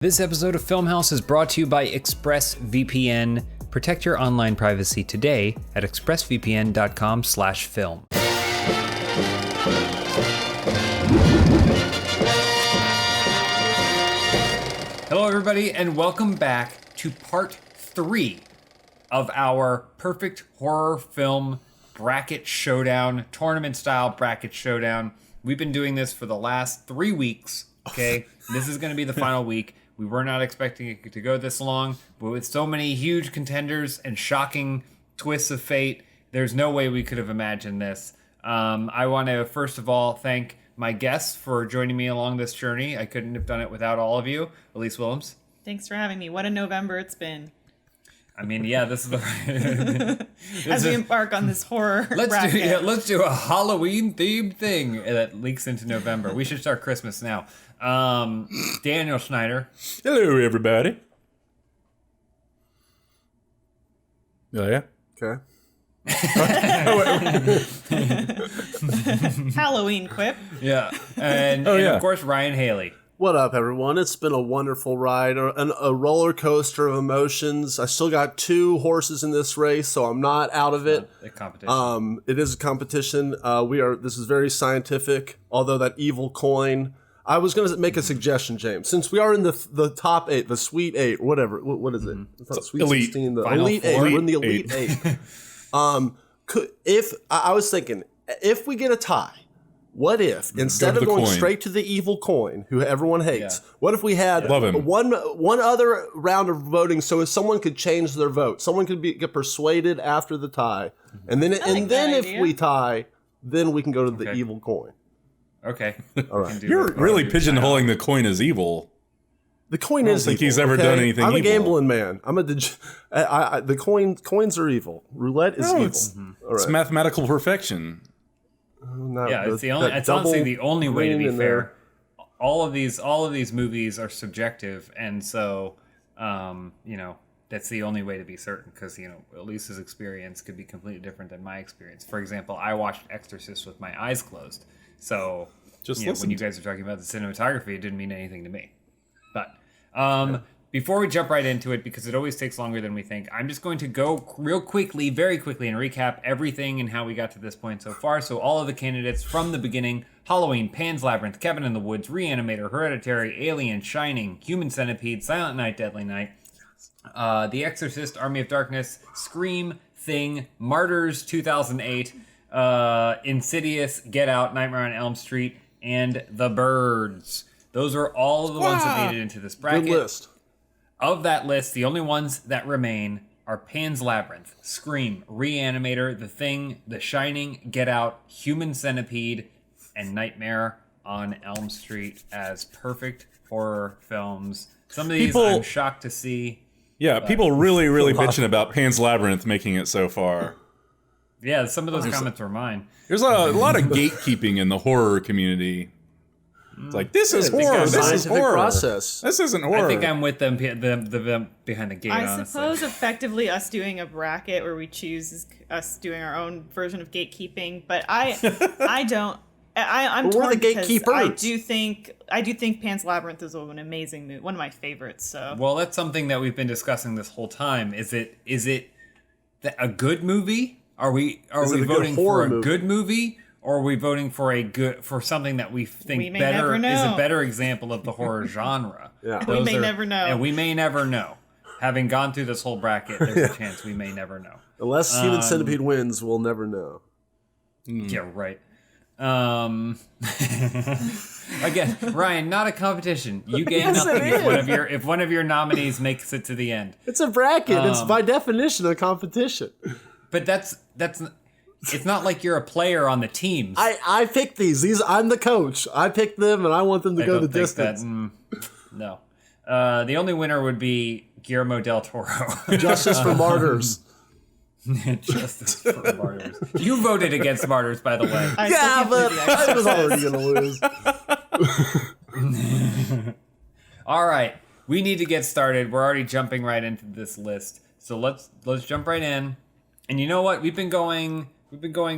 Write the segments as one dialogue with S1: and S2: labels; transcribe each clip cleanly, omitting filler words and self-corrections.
S1: This episode of Filmhouse is brought to you by ExpressVPN. Protect your online privacy today at expressvpn.com/film. Hello, everybody, and welcome back to part 3 of our perfect horror film bracket showdown, tournament-style bracket showdown. We've been doing this for the last 3 weeks, okay? This is going to be the final week. We were not expecting it to go this long, but with so many huge contenders and shocking twists of fate, there's no way we could have imagined this. I want to, first of all, thank my guests for joining me along this journey. I couldn't have done it without all of you. Elise Willems.
S2: Thanks for having me. What a November it's been.
S1: I mean, yeah, this is the...
S2: As we embark on this horror bracket.
S1: Let's do a Halloween-themed thing that leaks into November. We should start Christmas now. Daniel Schneider.
S3: Hello, everybody. Oh, yeah?
S4: Okay.
S2: Halloween quip.
S1: Yeah. And of course, Ryan Haley.
S4: What up, everyone? It's been a wonderful ride, a roller coaster of emotions. I still got 2 horses in this race, so I'm not out of it.
S1: A competition.
S4: It is a competition. This is very scientific, although that evil coin. I was going to make a suggestion, James. Since we are in the top 8, the Sweet 8, whatever. What is it? It's not Sweet
S3: elite.
S4: 16, the
S1: Final
S4: Elite 8.
S1: four?
S4: We're in the Elite 8. I was thinking, if we get a tie, what if, instead of going straight to the evil coin, who everyone hates, what if we had one other round of voting so if someone could change their vote? Someone could get persuaded after the tie. And then if we tie, then we can go to the evil coin.
S1: Okay.
S4: All right.
S3: You're really pigeonholing the coin as evil.
S4: The coin is evil.
S3: I don't think he's ever done anything
S4: I'm
S3: evil.
S4: a gambling man. The coins are evil. Roulette is evil.
S3: It's mathematical perfection.
S1: It's honestly the only way to be fair. All of these movies are subjective, and so that's the only way to be certain, because Elise's experience could be completely different than my experience. For example, I watched Exorcist with my eyes closed, so when you guys are talking about the cinematography, it didn't mean anything to me. But before we jump right into it, because it always takes longer than we think, I'm just going to go very quickly, and recap everything and how we got to this point so far. So all of the candidates from the beginning: Halloween, Pan's Labyrinth, Cabin in the Woods, Re-Animator, Hereditary, Alien, Shining, Human Centipede, Silent Night, Deadly Night, The Exorcist, Army of Darkness, Scream, Thing, Martyrs 2008, Insidious, Get Out, Nightmare on Elm Street, and The Birds. Those are all of the ones that made it into this bracket.
S4: Good list.
S1: Of that list, the only ones that remain are Pan's Labyrinth, Scream, Re-Animator, The Thing, The Shining, Get Out, Human Centipede, and Nightmare on Elm Street as perfect horror films. Some of these I'm shocked to see.
S3: Yeah, people really bitching about Pan's Labyrinth making it so far.
S1: Yeah, some of those comments were mine.
S3: There's a lot of gatekeeping in the horror community. It's like, this is horror. This is horror.
S4: Process.
S3: This isn't horror.
S1: I think I'm with them behind the gate,
S2: I suppose effectively us doing a bracket where we choose is us doing our own version of gatekeeping, but I'm torn because I do think Pan's Labyrinth is an amazing movie, one of my favorites. So
S1: well, that's something that we've been discussing this whole time. Is it a good movie? Are we voting for a good movie? Or are we voting for something that we think is a better example of the horror genre?
S4: Yeah.
S2: We may never know.
S1: And we may never know. Having gone through this whole bracket, there's a chance we may never know.
S4: Unless Human Centipede wins, we'll never know.
S1: Yeah, right. Again, Ryan, not a competition. You gain nothing if one of your nominees makes it to the end.
S4: It's a bracket. It's by definition a competition.
S1: But that's it's not like you're a player on the teams.
S4: I picked these. I'm the coach. I picked them, and I want them to go the distance.
S1: No. The only winner would be Guillermo del Toro.
S4: Justice for Martyrs.
S1: Justice for Martyrs. You voted against Martyrs, by the way.
S4: But I was already going to lose.
S1: All right. We need to get started. We're already jumping right into this list. So let's jump right in. And you know what? We've been going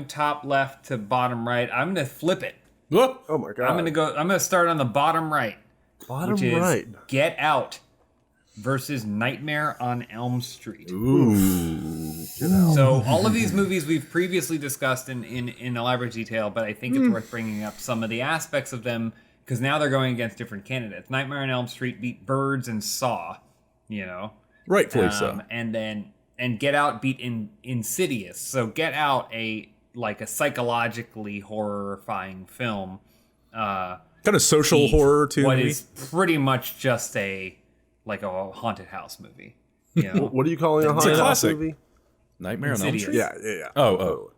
S1: top left to bottom right. I'm going to flip it.
S4: Oh my god.
S1: I'm going to start on the bottom right.
S4: Bottom
S1: which is
S4: right.
S1: Get Out versus Nightmare on Elm Street.
S3: Ooh.
S1: So all of these movies we've previously discussed in elaborate detail, but I think it's worth bringing up some of the aspects of them because now they're going against different candidates. Nightmare on Elm Street beat Birds and Saw,
S3: Rightfully so.
S1: And Get Out beat Insidious. So Get Out, a psychologically horrifying film,
S3: kind of social horror too.
S1: What is pretty much just a haunted house movie.
S4: What are you calling a haunted house movie?
S3: Nightmare on Elm Street?
S4: Yeah.
S3: Oh.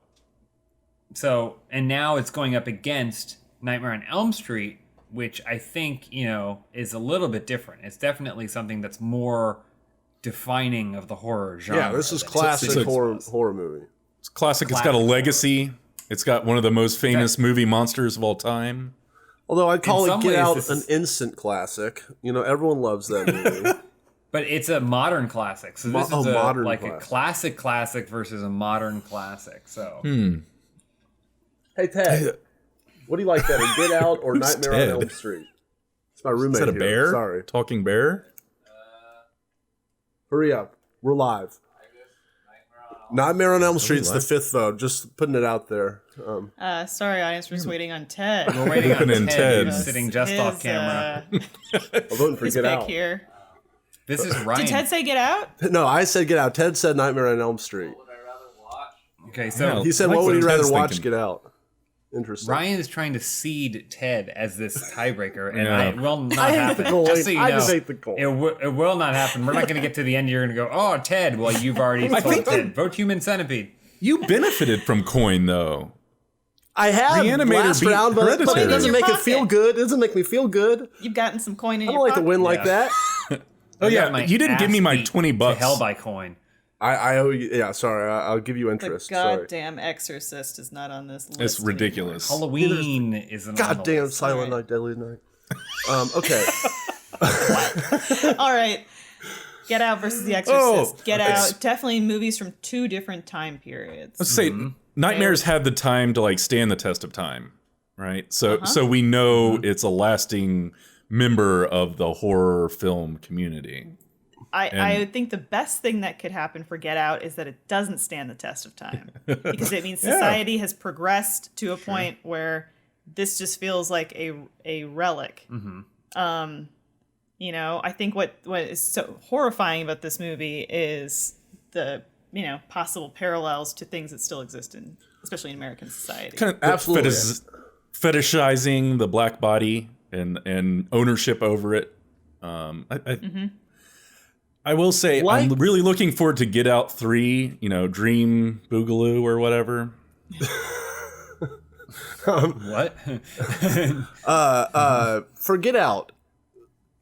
S1: So, and now it's going up against Nightmare on Elm Street, which I think, is a little bit different. It's definitely something that's more defining of the horror genre.
S4: Yeah, this is classic horror movie.
S3: It's classic. It's got a legacy. It's got one of the most famous movie monsters of all time.
S4: Although I'd call it Get Out an instant classic. Everyone loves that movie.
S1: But it's a modern classic. So this is a classic versus a modern classic. So.
S4: Hey, Ted. What do you like better, Get Out or Nightmare on Elm Street? It's my roommate.
S3: Is that a bear?
S4: Sorry.
S3: Talking bear?
S4: Hurry up. We're live. Nightmare on Elm Street's the fifth vote. Just putting it out there.
S2: Sorry, audience. We're just waiting on Ted.
S1: We're waiting on Ted.
S2: Who's
S1: Sitting just off camera.
S4: I'm voting for Get Out.
S2: Here.
S1: This is Ryan.
S2: Did Ted say Get Out?
S4: No, I said Get Out. Ted said Nightmare on Elm Street.
S5: What would I rather watch?
S1: Okay, so
S4: he said, "What would you rather watch?" Get Out. Interesting.
S1: Ryan is trying to seed Ted as this tiebreaker, and it will not happen.
S4: Just so you know, I just hate the goal.
S1: It will not happen. We're not going to get to the end. You're going to go, "Oh, Ted." Well, you've already told Ted. Vote Human Centipede.
S3: You benefited from Coin though.
S4: I have
S3: Re-Animator
S4: last round, but it doesn't make it feel good. It doesn't make me feel good.
S2: You've gotten some coin in your
S4: pocket. I
S2: pocket.
S4: don't like to win like that.
S3: Oh yeah, you didn't give me my $20.
S1: To hell by coin.
S4: I owe you. Yeah, sorry. I'll give you interest.
S2: The goddamn Exorcist is not on this list.
S3: It's ridiculous.
S2: Anymore.
S1: Halloween isn't.
S4: Goddamn Silent Night, Deadly Night. Okay.
S2: All right. Get Out versus The Exorcist. Get Out. Definitely movies from two different time periods.
S3: Let's say Nightmares had the time to stand the test of time, right? So we know it's a lasting member of the horror film community.
S2: I think the best thing that could happen for Get Out is that it doesn't stand the test of time, because it means society has progressed to a point where this just feels like a relic. I think what is so horrifying about this movie is the possible parallels to things that still exist especially in American society.
S3: Kind of absolutely fetishizing the black body and ownership over it. I will say I'm really looking forward to Get Out 3, Dream Boogaloo or whatever.
S1: What?
S4: For Get Out,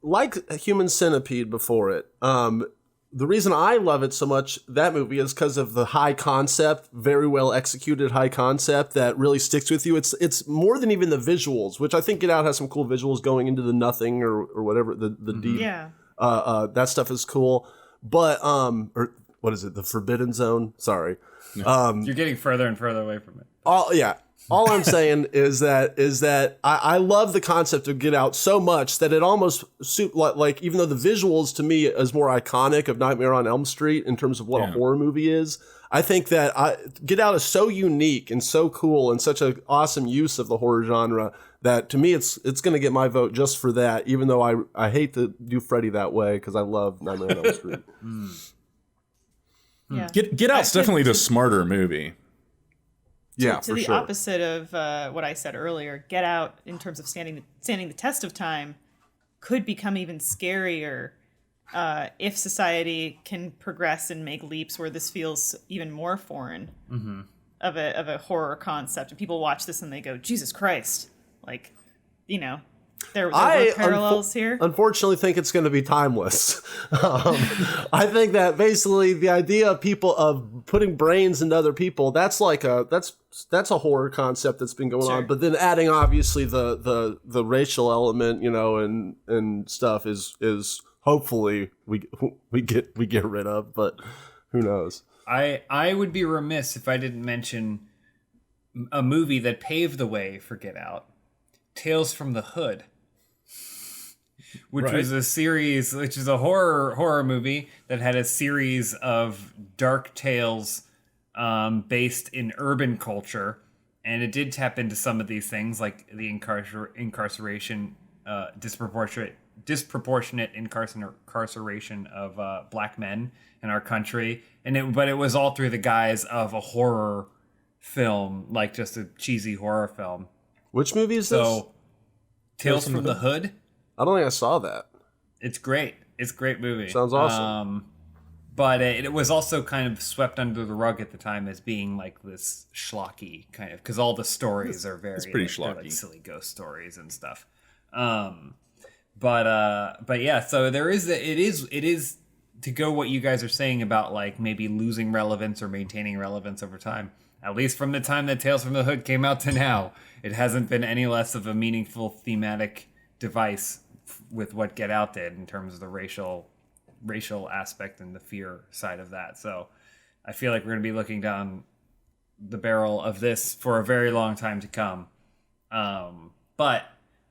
S4: like Human Centipede before it, the reason I love it so much, that movie, is because of the high concept, very well executed high concept that really sticks with you. It's more than even the visuals, which I think Get Out has some cool visuals going into the nothing or whatever, the deep.
S2: Yeah.
S4: That stuff is cool. But, or what is it? The Forbidden Zone? Sorry.
S1: You're getting further and further away from it.
S4: All I'm saying is that I love the concept of Get Out so much that it almost like even though the visuals to me is more iconic of Nightmare on Elm Street in terms of what a horror movie is, I think that Get Out is so unique and so cool and such an awesome use of the horror genre that to me it's going to get my vote just for that, even though I hate to do Freddy that way because I love Nightmare on Elm Street.
S2: Yeah.
S3: Get Out's definitely the smarter movie.
S2: To the opposite of what I said earlier, Get Out, in terms of standing the test of time, could become even scarier if society can progress and make leaps where this feels even more foreign of a horror concept. And people watch this and they go, Jesus Christ. There were parallels here.
S4: Unfortunately, think it's going to be timeless. I think that basically the idea of people of putting brains into other people, that's a horror concept that's been going on. But then adding obviously the racial element, and stuff is hopefully we get rid of. But who knows?
S1: I would be remiss if I didn't mention a movie that paved the way for Get Out. Tales from the Hood. which was a series, which is a horror movie that had a series of dark tales based in urban culture, and it did tap into some of these things, like the incarceration, disproportionate incarceration of black men in our country, but it was all through the guise of a horror film, like just a cheesy horror film.
S4: Which movie is this?
S1: Tales from the Hood.
S4: I don't think I saw that.
S1: It's great. It's a great movie.
S4: Sounds awesome.
S1: But it was also kind of swept under the rug at the time as being like this schlocky kind of, because all the stories are very,
S3: it's pretty schlocky,
S1: like silly ghost stories and stuff. But yeah, so it is to go what you guys are saying about like maybe losing relevance or maintaining relevance over time. At least from the time that Tales from the Hood came out to now, it hasn't been any less of a meaningful thematic device with what Get Out did in terms of the racial aspect and the fear side of that. So I feel like we're going to be looking down the barrel of this for a very long time to come. But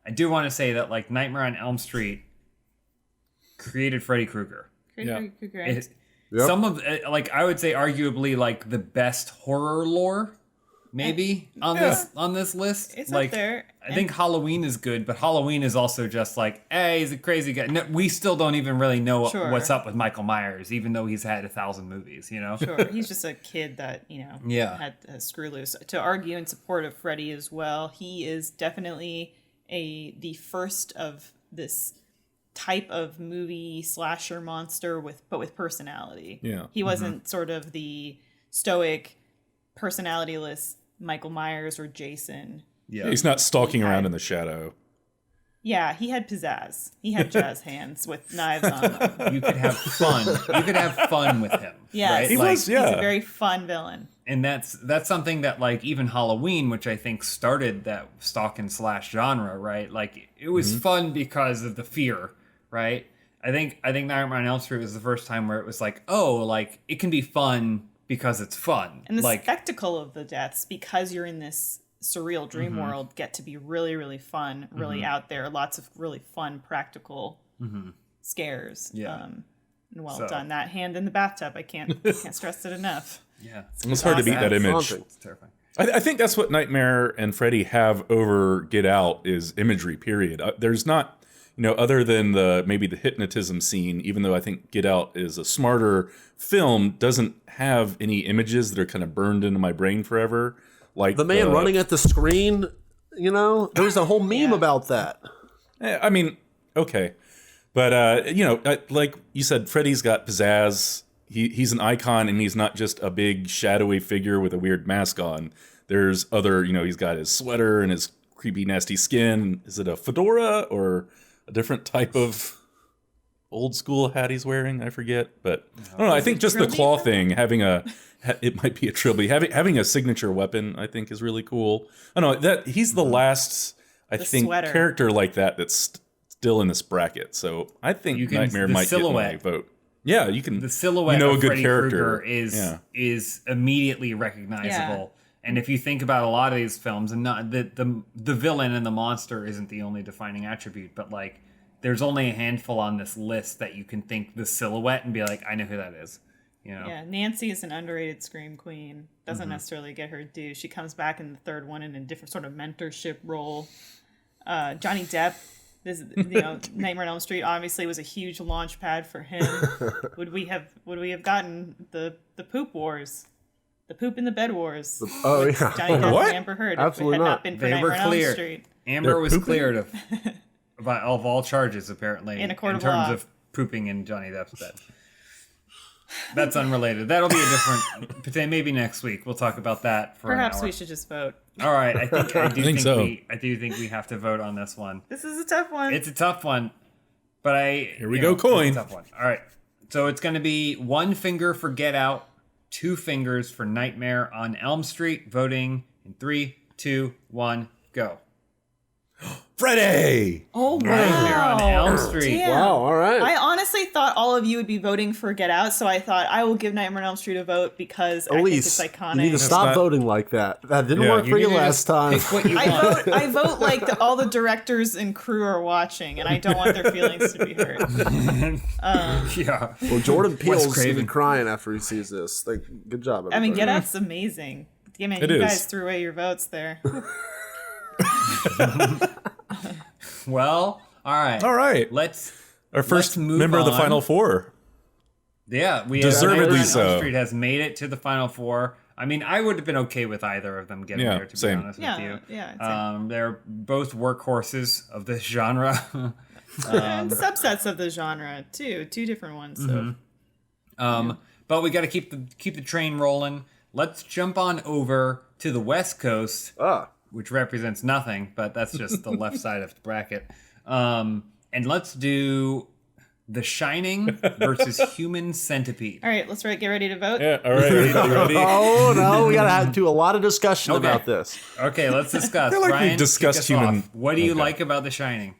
S1: I do want to say that like Nightmare on Elm Street created Freddy Krueger. Some of like I would say arguably like the best horror lore maybe on this list.
S2: It's
S1: like
S2: up there.
S1: I think Halloween is good, but Halloween is also just like, hey, he's a crazy guy. No, we still don't even really know what's up with Michael Myers, even though he's had 1,000 movies, you know?
S2: Sure, he's just a kid that, had a screw loose. To argue in support of Freddy as well, he is definitely the first of this type of movie slasher monster but with personality.
S3: Yeah.
S2: He wasn't sort of the stoic, personality-less Michael Myers or Jason.
S3: Yeah. He's not stalking around in the shadow.
S2: Yeah, he had pizzazz. He had jazz hands with knives on them.
S1: You could have fun. You could have fun with him.
S2: Yes.
S1: Right?
S2: He's a very fun villain.
S1: And that's something that like even Halloween, which I think started that stalk and slash genre, right? Like it was fun because of the fear, right? I think Nightmare on Elm Street was the first time where it was like, oh, like it can be fun because it's fun.
S2: And the
S1: like,
S2: spectacle of the deaths, because you're in this surreal dream world, get to be really, really fun, really out there. Lots of really fun practical scares.
S1: Yeah.
S2: And well done. That hand in the bathtub, I can't stress it enough.
S1: Yeah.
S3: It's hard to beat that image.
S1: It's terrifying.
S3: I think that's what Nightmare and Freddy have over Get Out is imagery, period. There's not, other than maybe the hypnotism scene, even though I think Get Out is a smarter film, doesn't have any images that are kind of burned into my brain forever. Like
S4: the man running at the screen, there was a whole meme about that.
S3: I mean, okay. But, like you said, Freddy's got pizzazz. He's an icon, and he's not just a big shadowy figure with a weird mask on. There's other, he's got his sweater and his creepy, nasty skin. Is it a fedora or a different type of old school hat he's wearing? I forget. But I don't know. I think just the claw thing, it might be a trilby. Having a signature weapon, I think, is really cool. I don't know that he's the last,
S2: sweater.
S3: character like that that's still in this bracket. So I think Nightmare might get my vote. Yeah, you can.
S1: The silhouette of
S3: a good
S1: Freddy
S3: character
S1: Krueger is immediately recognizable. Yeah. And if you think about a lot of these films, and not the villain and the monster isn't the only defining attribute, but like there's only a handful on this list that you can think the silhouette and be like, I know who that is.
S2: Yeah, Nancy is an underrated scream queen. Doesn't necessarily get her due. She comes back in the third one in a different sort of mentorship role. Johnny Depp. Nightmare on Elm Street obviously was a huge launch pad for him. Would we have gotten the poop wars, the poop in the bed wars?
S4: Johnny
S2: Depp and Amber Heard.
S4: Absolutely
S2: if it had
S4: not
S2: been for Nightmare on Elm Street.
S1: Amber was cleared of all charges apparently
S2: in a court
S1: in terms of pooping in Johnny Depp's bed. That's unrelated. That'll be a different. Maybe next week we'll talk about that.
S2: Perhaps we should just vote.
S1: All right, I do think we have to vote on this one.
S2: This is a tough one.
S1: It's a tough one, but
S3: here we go. Coin.
S1: It's a tough one. All right, so it's going to be 1 finger for Get Out, 2 fingers for Nightmare on Elm Street. Voting in 3, 2, 1, go.
S3: Freddy!
S2: Oh, wow.
S1: Nightmare on Elm Street.
S2: Damn.
S4: Wow, all right.
S2: I honestly thought all of you would be voting for Get Out, so I thought I will give Nightmare on Elm Street a vote because I think it's iconic.
S4: You need to stop voting like that. That didn't work for you last time.
S2: I vote like all the directors and crew are watching, and I don't want their feelings to be hurt.
S1: Yeah.
S4: Well, Jordan Peele's going to be crying after he sees this. Like, good job, everybody.
S2: I mean, Get Out's amazing. Yeah, man, you guys threw away your votes there.
S1: Well, all right.
S3: Our first
S1: move
S3: member of the
S1: on.
S3: Final Four.
S1: Yeah,
S3: Deservedly
S1: Nightmare on
S3: so.
S1: Elm Street has made it to the Final Four. I mean, I would have been okay with either of them getting there, to be honest with you. They're both workhorses of this genre.
S2: And subsets of the genre too. Two different ones. So.
S1: But we got to keep the train rolling. Let's jump on over to the West Coast, which represents nothing, but that's just the left side of the bracket. And let's do The Shining versus Human Centipede.
S2: All right, let's get ready to vote.
S3: Yeah, all right. Ready?
S4: Oh, no, we got to do a lot of discussion about this.
S1: Okay, let's discuss.
S3: I feel like
S1: Ryan,
S3: we've discussed Human.
S1: off. What do you like about The Shining?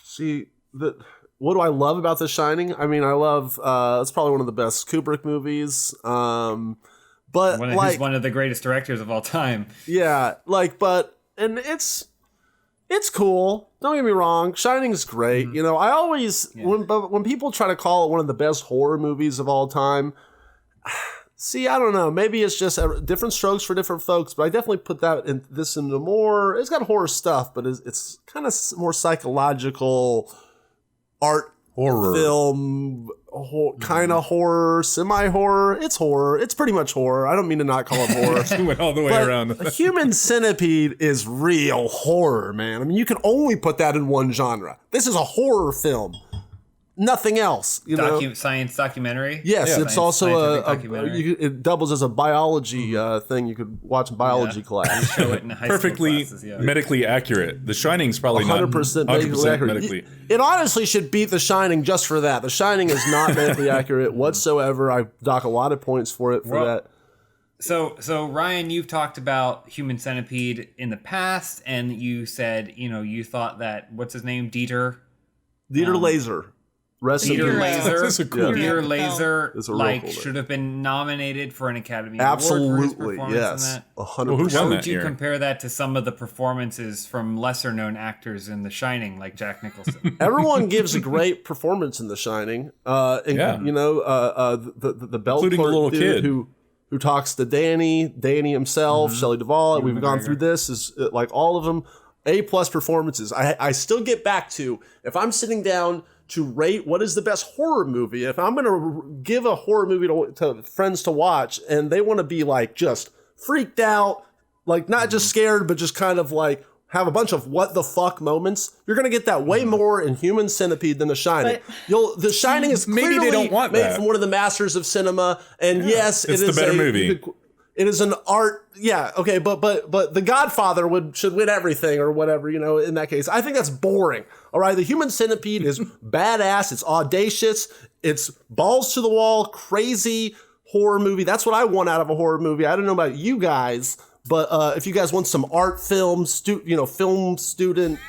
S4: See, what do I love about The Shining? I mean, I love, it's probably one of the best Kubrick movies. But
S1: he's one of the greatest directors of all time.
S4: Yeah, and it's cool. Don't get me wrong. Shining's great. You know, I always when people try to call it one of the best horror movies of all time. See, I don't know. Maybe it's just different strokes for different folks, but I definitely put this into more. It's got horror stuff, but it's kind of more psychological art
S3: horror
S4: film. Kind of horror, semi-horror. It's horror. It's pretty much horror. I don't mean to not call it horror.
S3: Went all the way around.
S4: A Human Centipede is real horror, man. I mean, you can only put that in one genre. This is a horror film. Nothing else.
S1: Science documentary?
S4: Yes, it's also it doubles as a biology thing you could watch in biology class.
S1: Show it in high
S3: Perfectly
S1: school classes,
S3: medically accurate. The Shining's probably
S4: 100%
S3: not
S4: medically accurate.
S3: medically.
S4: It honestly should beat The Shining just for that. The Shining is not medically accurate whatsoever. I dock a lot of points for that.
S1: So Ryan, you've talked about Human Centipede in the past, and you said, you thought that, what's his name? Dieter
S4: Laser.
S1: Peter Laser, Peter Laser,
S4: like
S1: should have been nominated for an Academy
S4: Absolutely,
S1: Award for his performance
S4: yes,
S1: in that.
S4: 100%.
S1: How would you compare that to some of the performances from lesser-known actors in The Shining, like Jack Nicholson?
S4: Everyone gives a great performance in The Shining. The bell
S3: including the little
S4: dude
S3: kid
S4: who talks to Danny himself, Shelley Duvall. We've gone through this is like all of them A+ performances. I still get back to, if I'm sitting down to rate what is the best horror movie, if I'm going to give a horror movie to friends to watch and they want to be like just freaked out, like not just scared, but just kind of like have a bunch of what the fuck moments, you're going to get that way more in Human Centipede than The Shining. The Shining is clearly
S3: maybe they don't want
S4: made
S3: that.
S4: from one of the masters of cinema, and yes,
S3: it's the better movie.
S4: It is an art, okay, but The Godfather should win everything or whatever, in that case. I think that's boring, all right? The Human Centipede is badass, it's audacious, it's balls to the wall, crazy horror movie. That's what I want out of a horror movie. I don't know about you guys, but if you guys want some art film, film student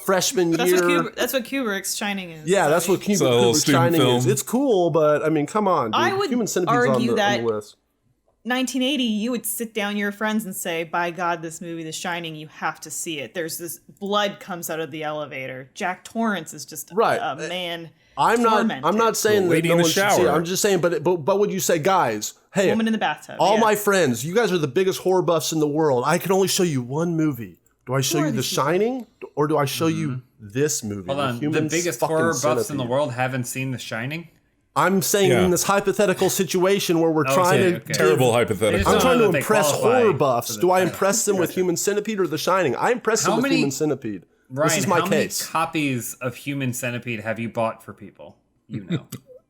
S4: freshman year.
S2: That's what Kubrick's Shining is.
S4: Yeah, that's what Kubrick's Shining is. It's cool, but I mean, come on, dude.
S2: I would
S4: Human Centipede's
S2: argue
S4: on
S2: that
S4: the list.
S2: 1980, you would sit down your friends and say, by God, this movie, The Shining, you have to see it. There's this blood comes out of the elevator. Jack Torrance is just a man. I'm
S4: not saying that no one should see it. I'm just saying, but would you say, guys, hey,
S2: woman in the bathtub.
S4: All my friends, you guys are the biggest horror buffs in the world. I can only show you one movie. Do I show you The Shining, or do I show you this movie?
S1: Hold on, the biggest horror buffs in the world haven't seen The Shining?
S4: I'm saying in this hypothetical situation where we're trying to...
S3: Terrible hypothetical.
S4: I'm trying to impress horror buffs. Do I impress them with Human Centipede or The Shining? I impress them with Human Centipede.
S1: Ryan,
S4: this is my case.
S1: How many copies of Human Centipede have you bought for people?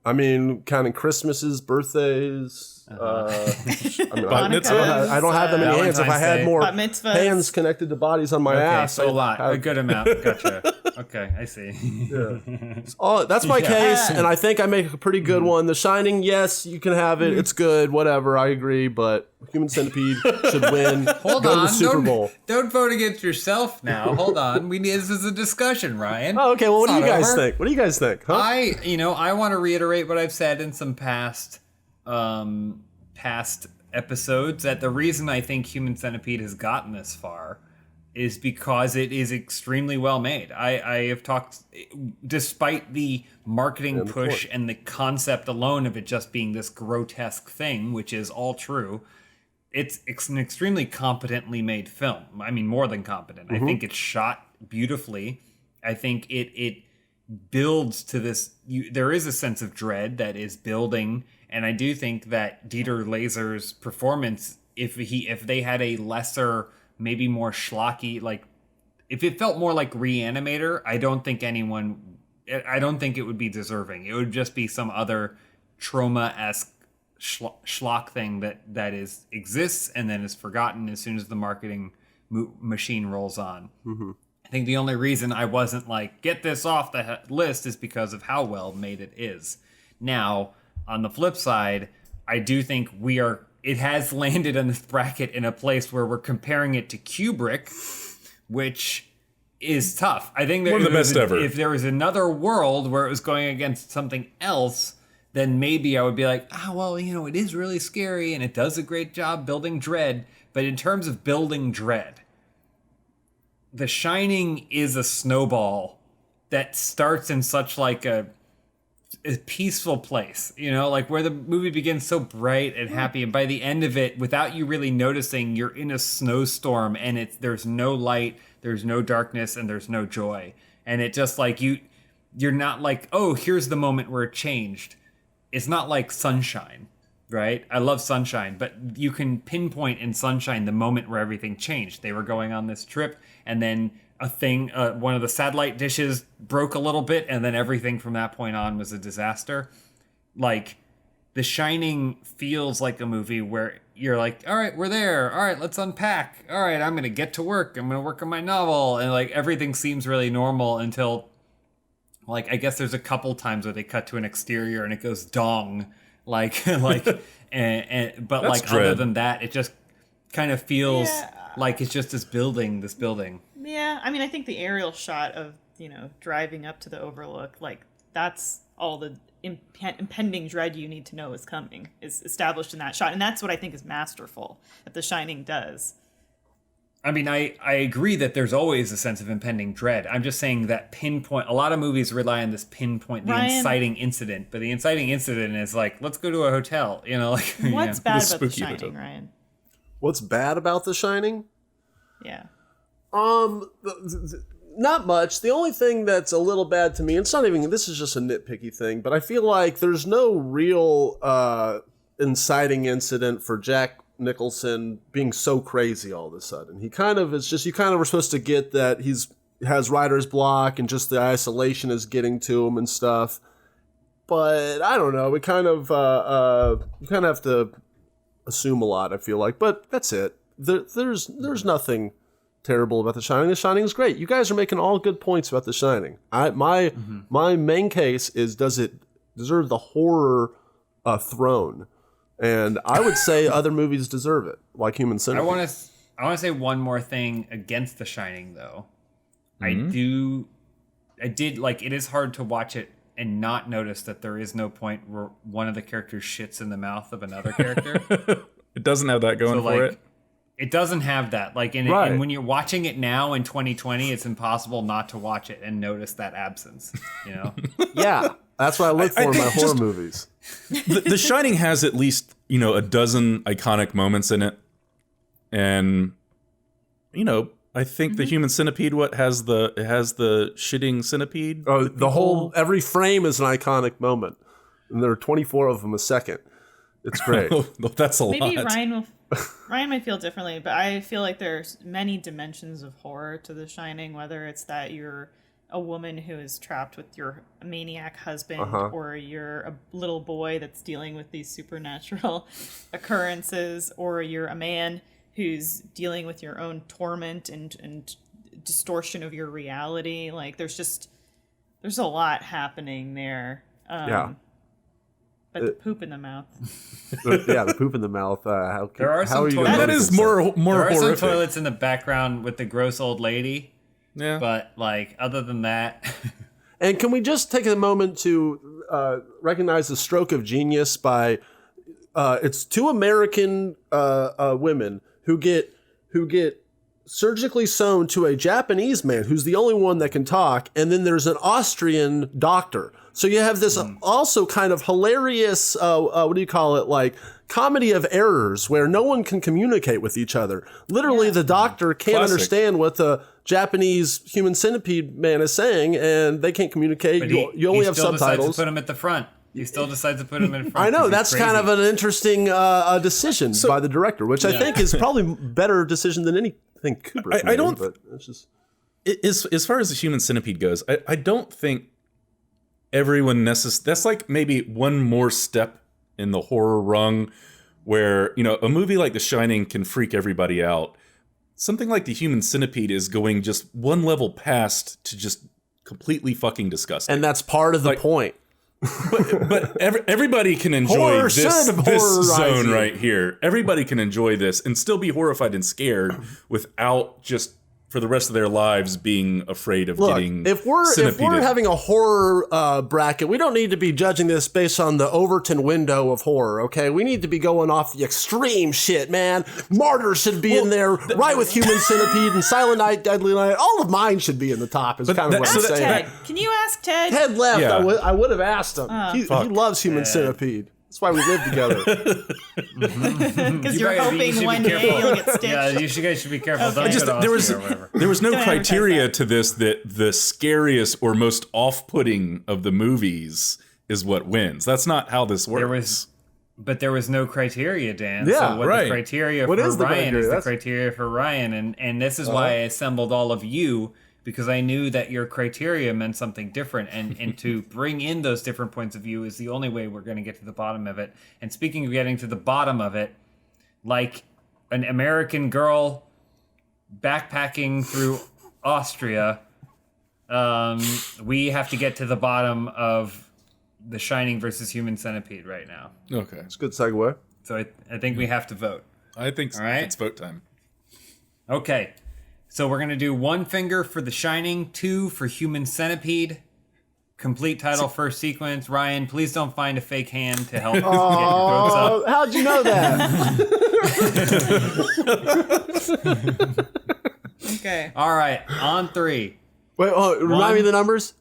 S4: I mean, counting Christmases, birthdays. I don't have that many hands. If I had more hands connected to bodies on my ass,
S1: so a lot, a good amount. Gotcha. Okay, I see.
S4: Yeah. That's my case, and I think I make a pretty good one. The Shining, yes, you can have it. It's good, whatever. I agree, but Human Centipede should win. Go to the Super Bowl.
S1: Don't vote against yourself now. Hold on. This is a discussion, Ryan.
S4: Oh, okay. Well, what do you guys think? What do you guys think? Huh?
S1: I want to reiterate what I've said in some past episodes, that the reason I think Human Centipede has gotten this far is because it is extremely well made. I have talked, despite the marketing push and the concept alone of it just being this grotesque thing, which is all true, it's an extremely competently made film. I mean, more than competent. I think it's shot beautifully. I think it builds to this. There is a sense of dread that is building, and I do think that Dieter Laser's performance, if they had a lesser, maybe more schlocky, like if it felt more like Re-Animator, I don't think it would be deserving. It would just be some other trauma-esque schlock thing that exists and then is forgotten as soon as the marketing machine rolls on. I think the only reason I wasn't like, get this off the list is because of how well made it is. Now, on the flip side, I do think it has landed in this bracket in a place where we're comparing it to Kubrick, which is tough. I think
S3: one of the best ever.
S1: If there was another world where it was going against something else, then maybe I would be like, it is really scary and it does a great job building dread. But in terms of building dread, The Shining is a snowball that starts in such like a peaceful place, like where the movie begins so bright and happy, and by the end of it, without you really noticing, you're in a snowstorm and there's no light, there's no darkness, and there's no joy. And it just like you're not like, oh, here's the moment where it changed. It's not like Sunshine, right? I love Sunshine, but you can pinpoint in Sunshine the moment where everything changed. They were going on this trip, and then one of the satellite dishes broke a little bit, and then everything from that point on was a disaster. Like, The Shining feels like a movie where you're like, all right, we're there. All right, let's unpack. All right, I'm going to get to work. I'm going to work on my novel. And like everything seems really normal until, like, I guess there's a couple times where they cut to an exterior and it goes dong. But
S3: That's
S1: like
S3: dread.
S1: Other than that, it just kind of feels like it's just this building.
S2: Yeah, I mean, I think the aerial shot of, driving up to the overlook, like, that's all the impending dread you need to know is coming, is established in that shot. And that's what I think is masterful that The Shining does.
S1: I mean, I agree that there's always a sense of impending dread. I'm just saying that pinpoint, a lot of movies rely on this pinpoint, the inciting incident. But the inciting incident is like, let's go to a hotel,
S2: What's bad about The Shining, hotel. Ryan?
S4: What's bad about The Shining?
S2: Yeah.
S4: Not much. The only thing that's a little bad to me, it's not even, this is just a nitpicky thing, but I feel like there's no real inciting incident for Jack Nicholson being so crazy all of a sudden. He kind of is just, you kind of were supposed to get that has writer's block and just the isolation is getting to him and stuff. But I don't know. We kind of, you kind of have to assume a lot, I feel like. But that's it. There's nothing terrible about The Shining. The Shining is great. You guys are making all good points about The Shining. My main case is, does it deserve the horror throne? And I would say other movies deserve it, like Human Centipede.
S1: I want to say one more thing against The Shining, though. I did like, it is hard to watch it and not notice that there is no point where one of the characters shits in the mouth of another character.
S3: It doesn't have that going for it.
S1: It doesn't have that. Like, and when you're watching it now in 2020, it's impossible not to watch it and notice that absence.
S4: Yeah, that's what I look for in my horror movies.
S3: The Shining has at least a dozen iconic moments in it, and I think the Human Centipede has the shitting centipede.
S4: Oh, every frame is an iconic moment, and there are 24 of them a second. It's great.
S3: That's a lot.
S2: Maybe Ryan might feel differently, but I feel like there's many dimensions of horror to The Shining, whether it's that you're a woman who is trapped with your maniac husband, or you're a little boy that's dealing with these supernatural occurrences, or you're a man who's dealing with your own torment and distortion of your reality. Like there's a lot happening there. But the poop in the mouth.
S4: The poop in the mouth.
S1: There are some toilets.
S3: That is more
S1: There are
S3: horrific.
S1: some toilets in the background with the gross old lady.
S3: Yeah.
S1: But like other than that.
S4: And can we just take a moment to recognize the stroke of genius by it's 2 American women who get surgically sewn to a Japanese man who's the only one that can talk, and then there's an Austrian doctor. So you have this also kind of hilarious, what do you call it, like comedy of errors where no one can communicate with each other. Literally, the doctor can't understand what the Japanese human centipede man is saying, and they can't communicate.
S1: But
S4: you only have subtitles.
S1: Decides to put him at the front. He still decides to put him in front.
S4: I know, that's kind of an interesting decision by the director, which I think is probably a better decision than anything Kubrick made.
S3: I don't.
S4: But it's just
S3: As far as the human centipede goes, I don't think everyone that's like maybe one more step in the horror rung where, you know, a movie like The Shining can freak everybody out. Something like the human centipede is going just one level past to just completely fucking disgusting.
S4: And that's part of the point.
S3: But everybody can enjoy this zone right here. Everybody can enjoy this and still be horrified and scared without just for the rest of their lives being afraid of getting
S4: if we're having a horror bracket, we don't need to be judging this based on the Overton window of horror, okay? We need to be going off the extreme shit, man. Martyr should be in there, right with Human Centipede and Silent Night, Deadly Night. All of mine should be in the top is kind of what I'm saying.
S2: Ted. Can you ask Ted?
S4: Ted left. Yeah. I would have asked him. He loves Human Centipede. That's why we live together.
S2: Because you're hoping one day you'll get stitched.
S1: Yeah, you guys should be careful.
S2: Okay.
S3: There was no criteria to this that the scariest or most off-putting of the movies is what wins. That's not how this works.
S1: But there was no criteria, Dan.
S4: Yeah,
S1: so what the criteria for Ryan is the criteria for Ryan. And this is why I assembled all of you, because I knew that your criteria meant something different. And to bring in those different points of view is the only way we're going to get to the bottom of it. And speaking of getting to the bottom of it, like an American girl backpacking through Austria, we have to get to the bottom of The Shining versus Human Centipede right now.
S3: Okay.
S4: It's a good segue.
S1: So I think we have to vote.
S3: I think so. All right? It's vote time.
S1: Okay. So we're going to do 1 finger for The Shining, 2 for Human Centipede. Complete title, first sequence. Ryan, please don't find a fake hand to help get your votes up.
S4: How'd you know that?
S2: Okay.
S1: All right, on 3.
S4: Wait, remind me the numbers?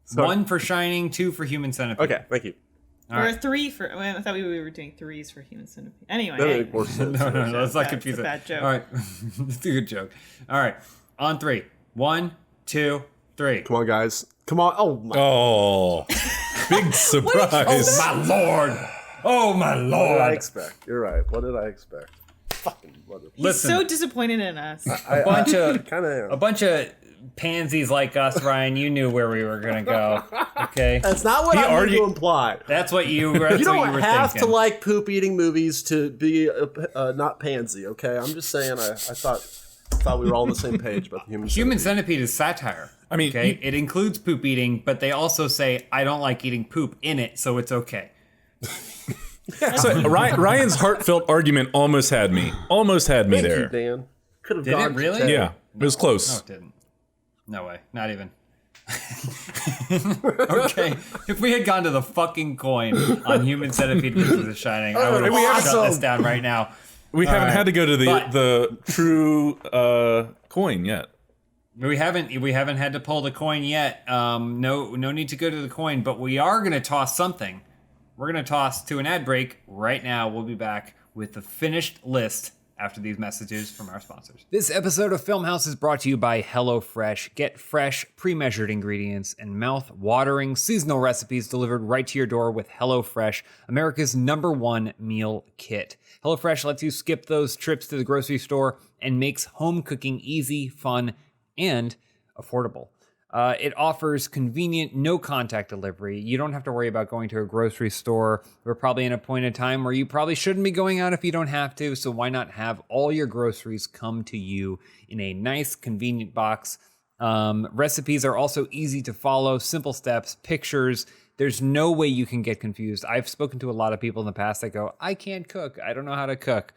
S1: Sorry. 1 for Shining, 2 for Human Centipede.
S4: Okay, thank you.
S2: Or 3 for... I thought we were doing 3s for Human Centipede. Anyway.
S4: That makes more sense.
S1: No, let's not confuse it.
S2: Bad joke.
S1: All right. It's a good joke. All right. On 3. 1, 2, 3.
S4: Come on, guys. Come on. Oh, my.
S3: Oh. Big surprise.
S1: Oh, my Lord. Oh, my Lord.
S4: What did I expect? You're right. What did I expect? Fucking mother.
S2: He's so disappointed in us.
S1: A bunch of pansies like us, Ryan. You knew where we were going to go. Okay.
S4: That's not what I wanted to imply.
S1: That's what you were thinking.
S4: You don't have to like poop-eating movies to be not pansy, okay? I'm just saying I thought we were all on the same page about the
S1: Human Centipede is satire.
S3: I mean,
S1: okay? It includes poop eating, but they also say, I don't like eating poop in it, so it's okay.
S3: So Ryan's heartfelt argument almost had me. Thank
S4: there. You, Dan. Could have gone.
S1: Did it really?
S3: Yeah, it was close.
S1: No, it didn't. No way. Not even. Okay. If we had gone to the fucking coin on Human Centipede versus The Shining, I would have shut this down right now.
S3: We haven't had to go to the true coin yet.
S1: We haven't had to pull the coin yet. No need to go to the coin, but we are going to toss something. We're going to toss to an ad break right now. We'll be back with the finished list after these messages from our sponsors. This episode of Filmhouse is brought to you by HelloFresh. Get fresh, pre-measured ingredients and mouth-watering seasonal recipes delivered right to your door with HelloFresh, America's #1 meal kit. HelloFresh lets you skip those trips to the grocery store and makes home cooking easy, fun, and affordable. It offers convenient, no-contact delivery. You don't have to worry about going to a grocery store. We're probably in a point in time where you probably shouldn't be going out if you don't have to, so why not have all your groceries come to you in a nice, convenient box? Recipes are also easy to follow, simple steps, pictures. There's no way you can get confused. I've spoken to a lot of people in the past that go, I can't cook. I don't know how to cook.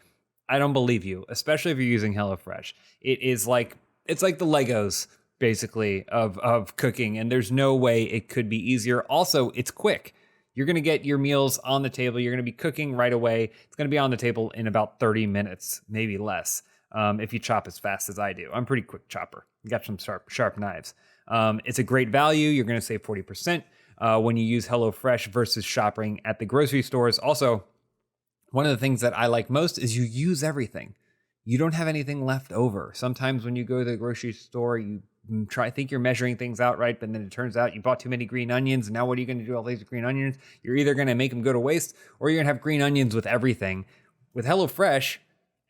S1: I don't believe you, especially if you're using HelloFresh. It's like the Legos, basically, of cooking, and there's no way it could be easier. Also, it's quick. You're going to get your meals on the table. You're going to be cooking right away. It's going to be on the table in about 30 minutes, maybe less, if you chop as fast as I do. I'm a pretty quick chopper. You got some sharp knives. It's a great value. You're going to save 40% when you use HelloFresh versus shopping at the grocery stores. Also, one of the things that I like most is you use everything. You don't have anything left over. Sometimes when you go to the grocery store, you think you're measuring things out right, but then it turns out you bought too many green onions, and now what are you going to do with all these green onions? You're either going to make them go to waste, or you're going to have green onions with everything. With HelloFresh,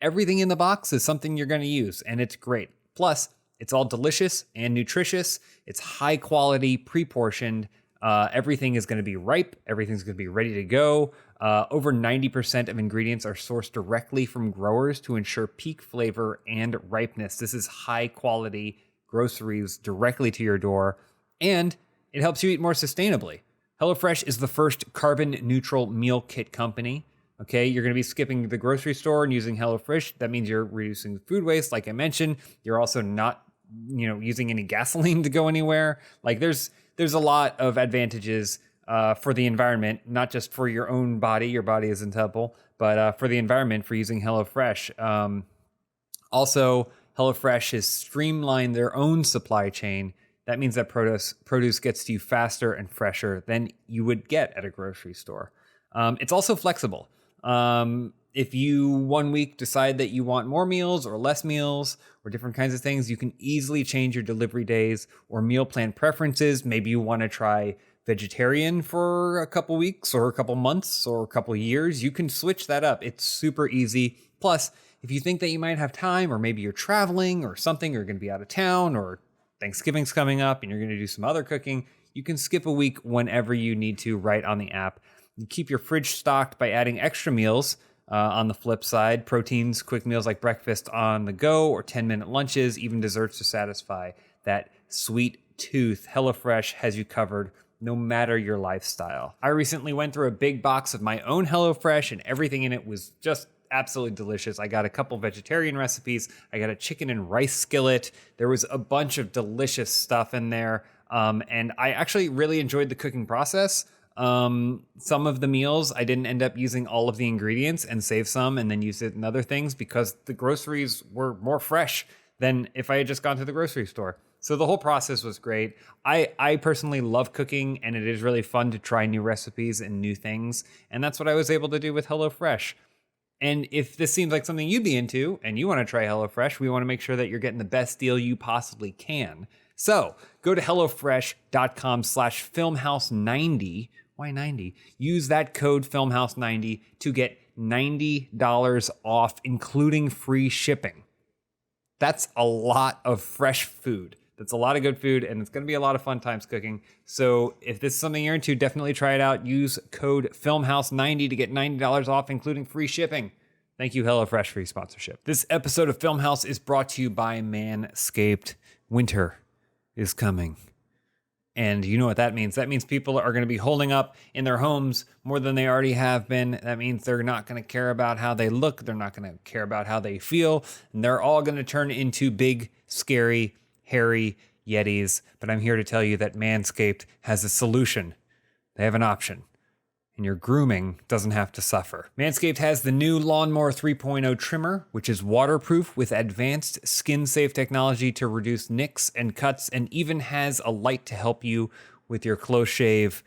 S1: everything in the box is something you're going to use, and it's great. Plus, it's all delicious and nutritious. It's high quality, pre-portioned. Everything is going to be ripe. Everything's going to be ready to go. Over 90% of ingredients are sourced directly from growers to ensure peak flavor and ripeness. This is high quality groceries directly to your door, and it helps you eat more sustainably. HelloFresh is the first carbon neutral meal kit company. Okay, you're going to be skipping the grocery store and using HelloFresh. That means you're reducing food waste, like I mentioned. You're also not, using any gasoline to go anywhere. Like there's a lot of advantages for the environment, not just for your own body. Your body is in temple, but for the environment for using HelloFresh. Also, HelloFresh has streamlined their own supply chain. That means that produce gets to you faster and fresher than you would get at a grocery store. It's also flexible. If you one week decide that you want more meals or less meals or different kinds of things, you can easily change your delivery days or meal plan preferences. Maybe you want to try vegetarian for a couple weeks or a couple months or a couple years. You can switch that up. It's super easy. Plus, if you think that you might have time, or maybe you're traveling or something, you're going to be out of town, or Thanksgiving's coming up and you're going to do some other cooking, you can skip a week whenever you need to right on the app. You keep your fridge stocked by adding extra meals. On the flip side, proteins, quick meals like breakfast on the go or 10-minute lunches, even desserts to satisfy that sweet tooth. HelloFresh has you covered no matter your lifestyle. I recently went through a big box of my own HelloFresh, and everything in it was just absolutely delicious. I got a couple vegetarian recipes. I got a chicken and rice skillet. There was a bunch of delicious stuff in there. And I actually really enjoyed the cooking process. Some of the meals, I didn't end up using all of the ingredients and save some and then use it in other things because the groceries were more fresh than if I had just gone to the grocery store. So the whole process was great. I personally love cooking, and it is really fun to try new recipes and new things. And that's what I was able to do with HelloFresh. And if this seems like something you'd be into and you want to try HelloFresh, we want to make sure that you're getting the best deal you possibly can. So go to HelloFresh.com/Filmhouse90. Why 90? Use that code Filmhouse90 to get $90 off, including free shipping. That's a lot of fresh food. That's a lot of good food, and it's going to be a lot of fun times cooking. So if this is something you're into, definitely try it out. Use code Filmhouse90 to get $90 off, including free shipping. Thank you, HelloFresh, for your sponsorship. This episode of Filmhouse is brought to you by Manscaped. Winter is coming. And you know what that means. That means people are going to be holding up in their homes more than they already have been. That means they're not going to care about how they look. They're not going to care about how they feel. And they're all going to turn into big, scary, hairy Yetis. But I'm here to tell you that Manscaped has a solution. They have an option. And your grooming doesn't have to suffer. Manscaped has the new Lawnmower 3.0 trimmer, which is waterproof with advanced skin-safe technology to reduce nicks and cuts, and even has a light to help you with your close shave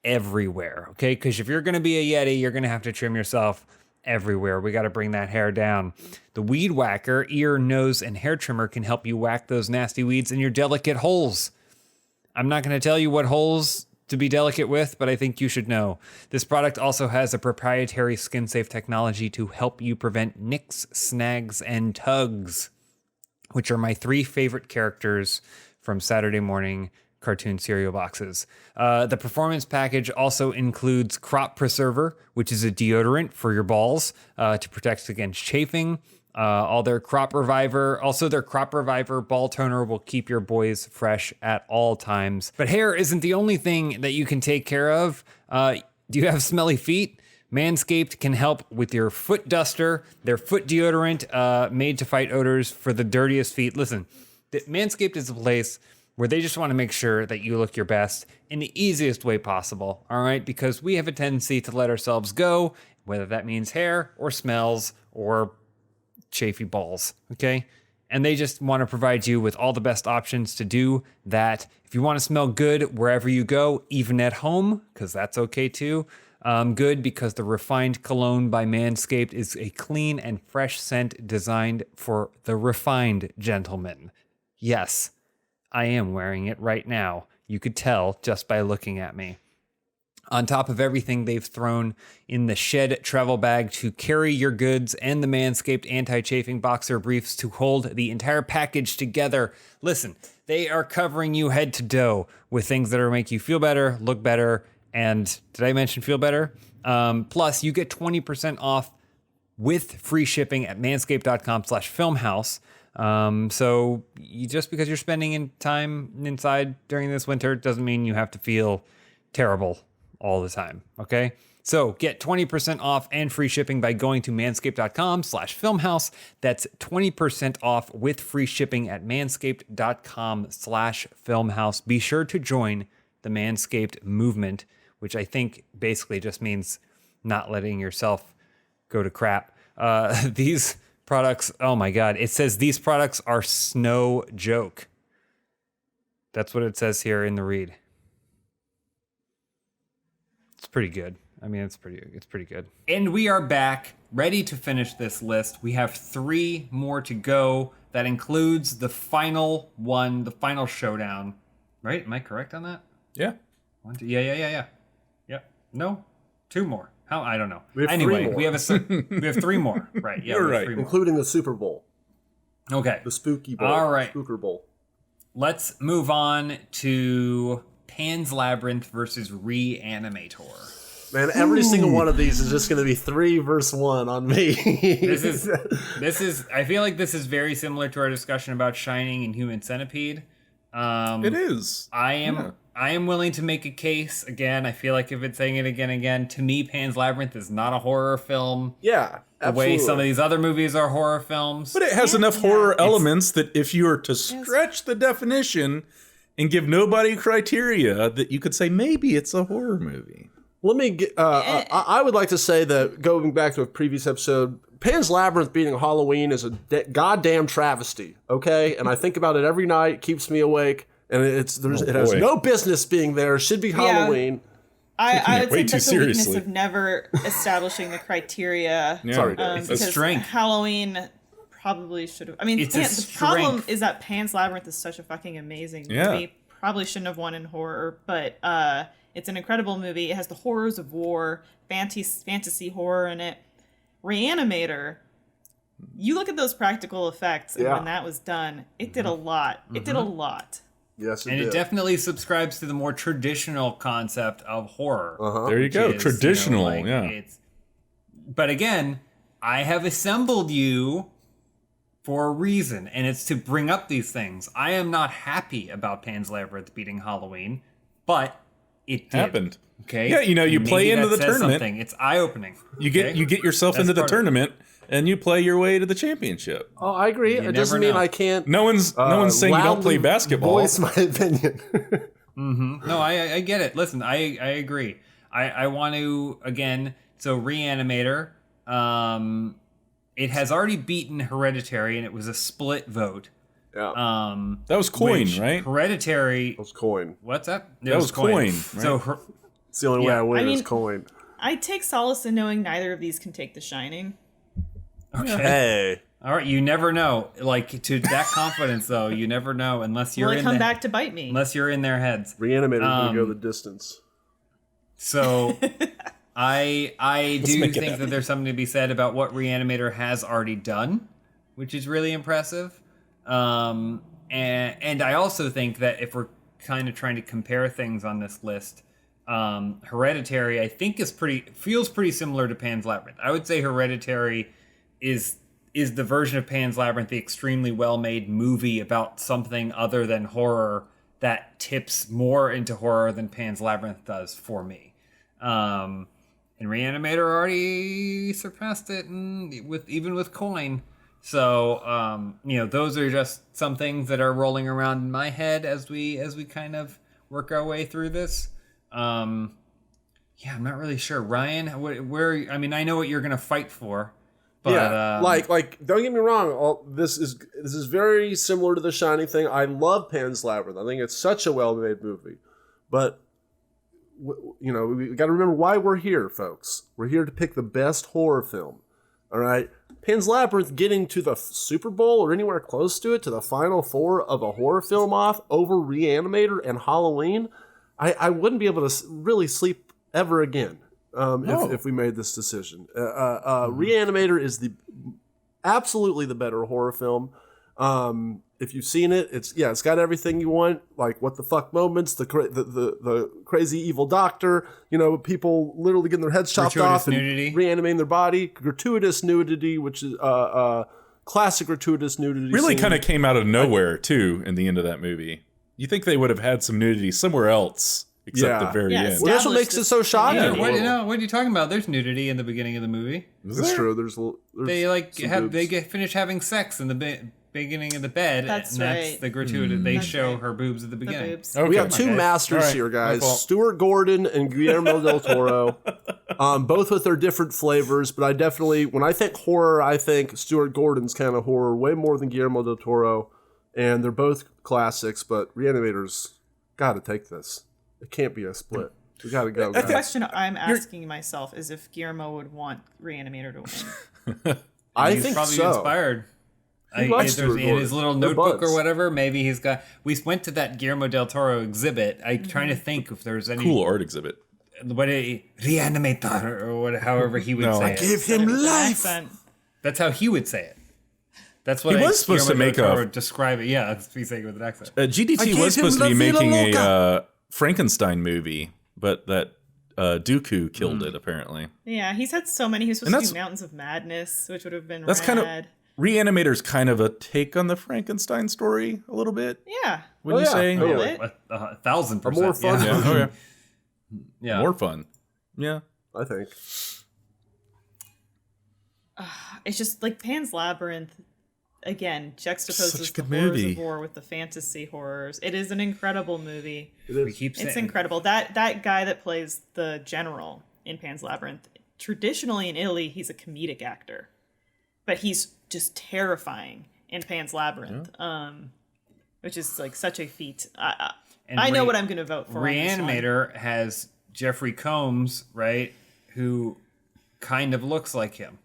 S1: everywhere, okay? Because if you're going to be a Yeti, you're going to have to trim yourself everywhere. We got to bring that hair down. The Weed Whacker ear, nose, and hair trimmer can help you whack those nasty weeds in your delicate holes. I'm not going to tell you what holes to be delicate with, but I think you should know. This product also has a proprietary skin-safe technology to help you prevent nicks, snags, and tugs, which are my three favorite characters from Saturday morning cartoon cereal boxes. The performance package also includes Crop Preserver, which is a deodorant for your balls to protect against chafing. All their Crop Reviver, also their Crop Reviver ball toner will keep your boys fresh at all times. But hair isn't the only thing that you can take care of. Do you have smelly feet? Manscaped can help with your foot duster, their foot deodorant made to fight odors for the dirtiest feet. Listen, Manscaped is a place where they just want to make sure that you look your best in the easiest way possible, all right? Because we have a tendency to let ourselves go, whether that means hair or smells or chafy balls, okay? And they just want to provide you with all the best options to do that. If you want to smell good wherever you go, even at home, because that's okay too. Good because the Refined Cologne by Manscaped is a clean and fresh scent designed for the refined gentleman. Yes, I am wearing it right now. You could tell just by looking at me. On top of everything, they've thrown in the Shed travel bag to carry your goods and the Manscaped anti-chafing boxer briefs to hold the entire package together. Listen, they are covering you head to toe with things that are make you feel better, look better, and did I mention feel better? Plus, you get 20% off with free shipping at manscaped.com/filmhouse. So just because you're spending time inside during this winter doesn't mean you have to feel terrible all the time, okay? So get 20% off and free shipping by going to manscaped.com/filmhouse. That's 20% off with free shipping at manscaped.com/filmhouse. Be sure to join the Manscaped movement, which I think basically just means not letting yourself go to crap. These products, oh my God, it says these products are no joke. That's what it says here in the read. It's pretty good. I mean, it's pretty good. And we are back, ready to finish this list. We have 3 more to go. That includes the final one, the final showdown. Right? Am I correct on that?
S3: Yeah.
S1: 1, 2, yeah. Yep. No? 2 more. How? I don't know.
S4: We have
S1: anyway,
S4: 3 more.
S1: we have 3 more. Right. Yeah,
S3: you're right.
S1: 3 more.
S4: Including the Super Bowl.
S1: Okay.
S4: The Spooky Bowl.
S1: All right.
S4: Spooker Bowl.
S1: Let's move on to Pan's Labyrinth versus Re-Animator.
S4: Man, every single one of these is just going to be 3 versus 1 on me.
S1: This is. I feel like this is very similar to our discussion about Shining and Human Centipede.
S3: It is.
S1: I am willing to make a case again. I feel like if it's saying it again, to me, Pan's Labyrinth is not a horror film.
S4: Yeah, absolutely.
S1: The way some of these other movies are horror films.
S3: But it has enough horror elements that if you were to stretch the definition and give nobody criteria, that you could say maybe it's a horror movie.
S4: Let me get, I would like to say that, going back to a previous episode, Pan's Labyrinth beating Halloween is a goddamn travesty, okay? And I think about it every night, it keeps me awake, and it has no business being there. It should be Halloween.
S2: I would say that's the weakness of never establishing the criteria.
S3: Yeah.
S4: Sorry,
S1: it's a strength.
S2: Halloween probably should have. I mean, the problem is that Pan's Labyrinth is such a fucking amazing movie. Probably shouldn't have won in horror, but it's an incredible movie. It has the horrors of war, fantasy horror in it. Re-Animator, you look at those practical effects, and when that was done, it did a lot. It did a lot.
S4: Yes, it
S1: and
S4: did.
S1: It definitely subscribes to the more traditional concept of horror.
S3: There you go, traditional,
S1: But again, I have assembled you for a reason, and it's to bring up these things. I am not happy about Pan's Labyrinth beating Halloween, but it did.
S3: Happened.
S1: Okay.
S3: Yeah, you play into the tournament.
S1: It's eye-opening.
S3: You get yourself into the tournament, and you play your way to the championship.
S4: Oh, I agree. It doesn't mean I can't.
S3: No one's saying you don't play basketball.
S4: Voice my opinion.
S1: No, I get it. Listen, I agree. I want to again. So Re-Animator, it has already beaten Hereditary, and it was a split vote.
S4: Yeah.
S3: That was Coin, right?
S1: Hereditary.
S4: That was Coin.
S1: What's that?
S3: That was Coin. Right?
S1: So
S4: it's the only way I win is Coin.
S2: I take solace in knowing neither of these can take The Shining.
S1: Okay.
S4: Hey.
S1: All right, you never know. Like, to that confidence, though, you never know unless you're
S2: Will it come back to bite me?
S1: Unless you're in their heads.
S4: Re-Animator's going to go the distance.
S1: So, I do think that there's something to be said about what Re-Animator has already done, which is really impressive. And I also think that if we're kind of trying to compare things on this list, Hereditary, I think feels pretty similar to Pan's Labyrinth. I would say Hereditary is the version of Pan's Labyrinth, the extremely well-made movie about something other than horror that tips more into horror than Pan's Labyrinth does for me. And Re-Animator already surpassed it even with Coin. So, those are just some things that are rolling around in my head as we kind of work our way through this. I'm not really sure. Ryan, where? I mean, I know what you're gonna fight for, but
S4: like don't get me wrong. This is very similar to The Shining thing. I love Pan's Labyrinth. I think it's such a well-made movie, but we got to remember why we're here, folks. We're here to pick the best horror film. All right, Pan's Labyrinth getting to the Super Bowl or anywhere close to it, to the final four of a horror film off over Re-Animator and Halloween. I wouldn't be able to really sleep ever again if we made this decision. Re-Animator is absolutely the better horror film. If you've seen it, it's got everything you want, like what the fuck moments, the crazy evil doctor, people literally getting their heads chopped off and reanimating their body, gratuitous nudity, which is classic gratuitous nudity.
S3: Really kind of came out of nowhere too in the end of that movie. You think they would have had some nudity somewhere else except the very end.
S4: Well, that's what makes it so shocking.
S1: Yeah, what are you talking about? There's nudity in the beginning of the movie.
S4: That's true.
S1: They finish having sex in the beginning of the bed.
S2: That's
S1: that's the gratuitous. They show her boobs at the beginning.
S3: Okay.
S4: We have two masters here, guys. Stuart Gordon and Guillermo del Toro. Both with their different flavors, but I definitely, when I think horror, I think Stuart Gordon's kind of horror way more than Guillermo del Toro. And they're both classics, but Re-Animator's got to take this. It can't be a split. We got to go.
S2: The question I'm asking myself is if Guillermo would want Re-Animator to win.
S4: I
S1: he's
S4: think
S1: probably
S4: so.
S1: Inspired. In his little notebook or whatever, maybe he's got. We went to that Guillermo del Toro exhibit. I'm trying to think if there's any
S3: cool art exhibit.
S1: What a Re-Animator or however he would say it.
S4: Give him life.
S1: That's how he would say it. That's what
S3: he was supposed to make
S1: describe it. Yeah, he's saying it with an accent.
S3: GDT was supposed to be making a Frankenstein movie, but that Dooku killed it apparently.
S2: Yeah, he's had so many. He was supposed to do Mountains of Madness, which would have been rad.
S3: Kind of Re-Animator's kind of a take on the Frankenstein story a little bit.
S2: Yeah.
S3: Would you say?
S1: 1,000%.
S4: More fun.
S1: Yeah.
S3: More fun. Yeah.
S4: I think.
S2: It's just like Pan's Labyrinth. Again, juxtaposes the horrors of war with the fantasy horrors. It is an incredible movie. It's incredible. That guy that plays the general in Pan's Labyrinth, traditionally in Italy, he's a comedic actor. But he's just terrifying in Pan's Labyrinth, which is like such a feat. I know what I'm going to vote for.
S1: Re-Animator has Jeffrey Combs, right, who kind of looks like him.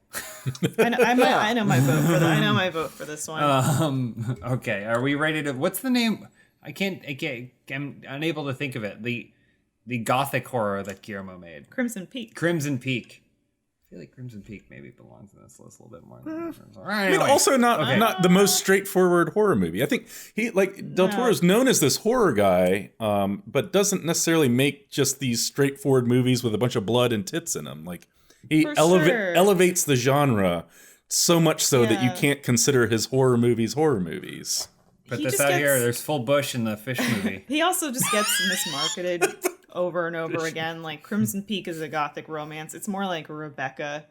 S2: I know my vote for that. I know my vote for this one.
S1: Okay, are we ready to? What's the name? I'm unable to think of it. The gothic horror that Guillermo made.
S2: Crimson Peak.
S1: I feel like Crimson Peak maybe belongs in this list a little bit more.
S3: I mean, also not the most straightforward horror movie. I think Del Toro's known as this horror guy, but doesn't necessarily make just these straightforward movies with a bunch of blood and tits in them. Like he elevates the genre so much so that you can't consider his horror movies horror movies.
S1: But this out here, there's full bush in the fish movie.
S2: He also just gets mismarketed over and over again. Like Crimson Peak is a gothic romance. It's more like Rebecca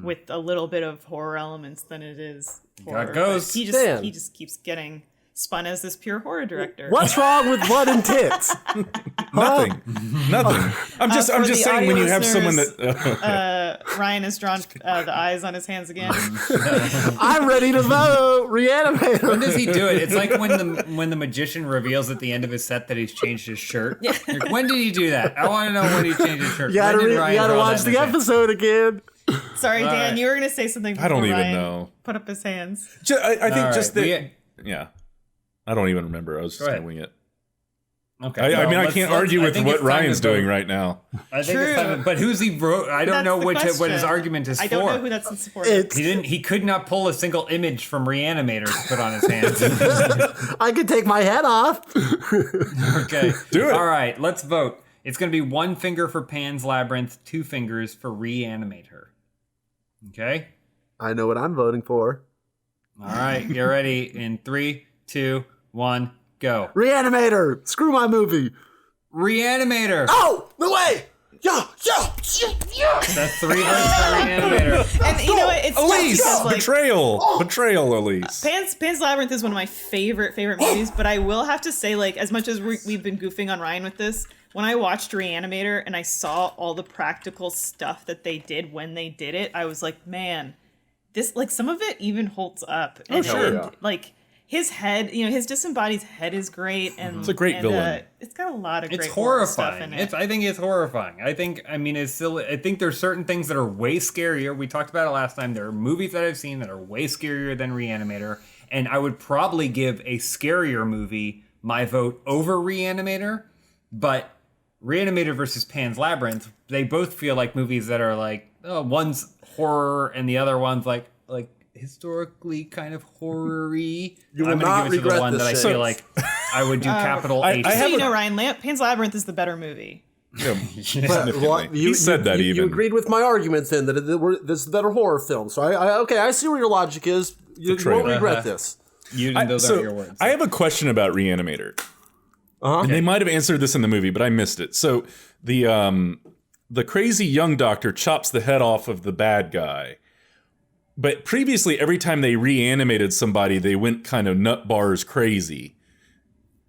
S2: with a little bit of horror elements than it is horror.
S1: God goes.
S2: He just keeps getting spun as this pure horror director.
S4: What's wrong with blood and tits?
S3: Nothing. I'm just saying when you have someone that
S2: Ryan has drawn the eyes on his hands again.
S4: I'm ready to vote. Re-Animator.
S1: When does he do it? It's like when the magician reveals at the end of his set that he's changed his shirt. Yeah. Like, when did he do that? I want to know when he changed his shirt.
S4: You gotta watch the episode again.
S2: Sorry, Dan, you were going to say something before
S3: I don't even
S2: Ryan
S3: know.
S2: Put up his hands.
S3: I think just that. Yeah. I don't even remember. I was just going to wing it.
S1: Okay.
S3: I mean, I can't argue with what Ryan's doing right now.
S1: I think it's time but who's he? I don't know what his argument is for.
S2: I don't know who that's in support of.
S1: He could not pull a single image from Re-Animator to put on his hands.
S4: I could take my head off.
S1: Okay.
S3: Do it.
S1: All right, let's vote. It's going to be 1 finger for Pan's Labyrinth, 2 fingers for Re-Animator. Okay?
S4: I know what I'm voting for.
S1: All right, get ready. In 3, 2, 1, go.
S4: Re-Animator! Screw my movie!
S1: Re-Animator!
S4: Oh! No way! Yeah!
S1: That's 3 votes for Re-Animator.
S2: And you know what? It's
S3: Elise!
S2: just like,
S3: Betrayal, Elise.
S2: Pan's Labyrinth is one of my favorite movies, but I will have to say, like, as much as we've been goofing on Ryan with this, when I watched Re-Animator and I saw all the practical stuff that they did when they did it, I was like, man, this, like, some of it even holds up. And, like, his head, you know, his disembodied head is great, and
S3: it's a great villain.
S2: It's got a lot of great
S1: horrifying
S2: stuff in it.
S1: I think it's horrifying. I think there's certain things that are way scarier. We talked about it last time. There are movies that I've seen that are way scarier than Re-Animator, and I would probably give a scarier movie my vote over Re-Animator, but Re-Animator versus Pan's Labyrinth, they both feel like movies that are like, one's horror and the other one's like historically kind of horror-y.
S4: I'm going to give it to the one that
S1: I feel like I would do capital H.
S2: Ryan, Pan's Labyrinth is the better movie.
S3: Yeah,
S4: you
S3: said that even.
S4: You agreed with my argument then that this is a better horror film. So I see where your logic is. You won't regret this.
S1: Those aren't your words.
S3: I have a question about Re-Animator. And they might have answered this in the movie, but I missed it. So the crazy young doctor chops the head off of the bad guy. But previously, every time they reanimated somebody, they went kind of nut bars crazy.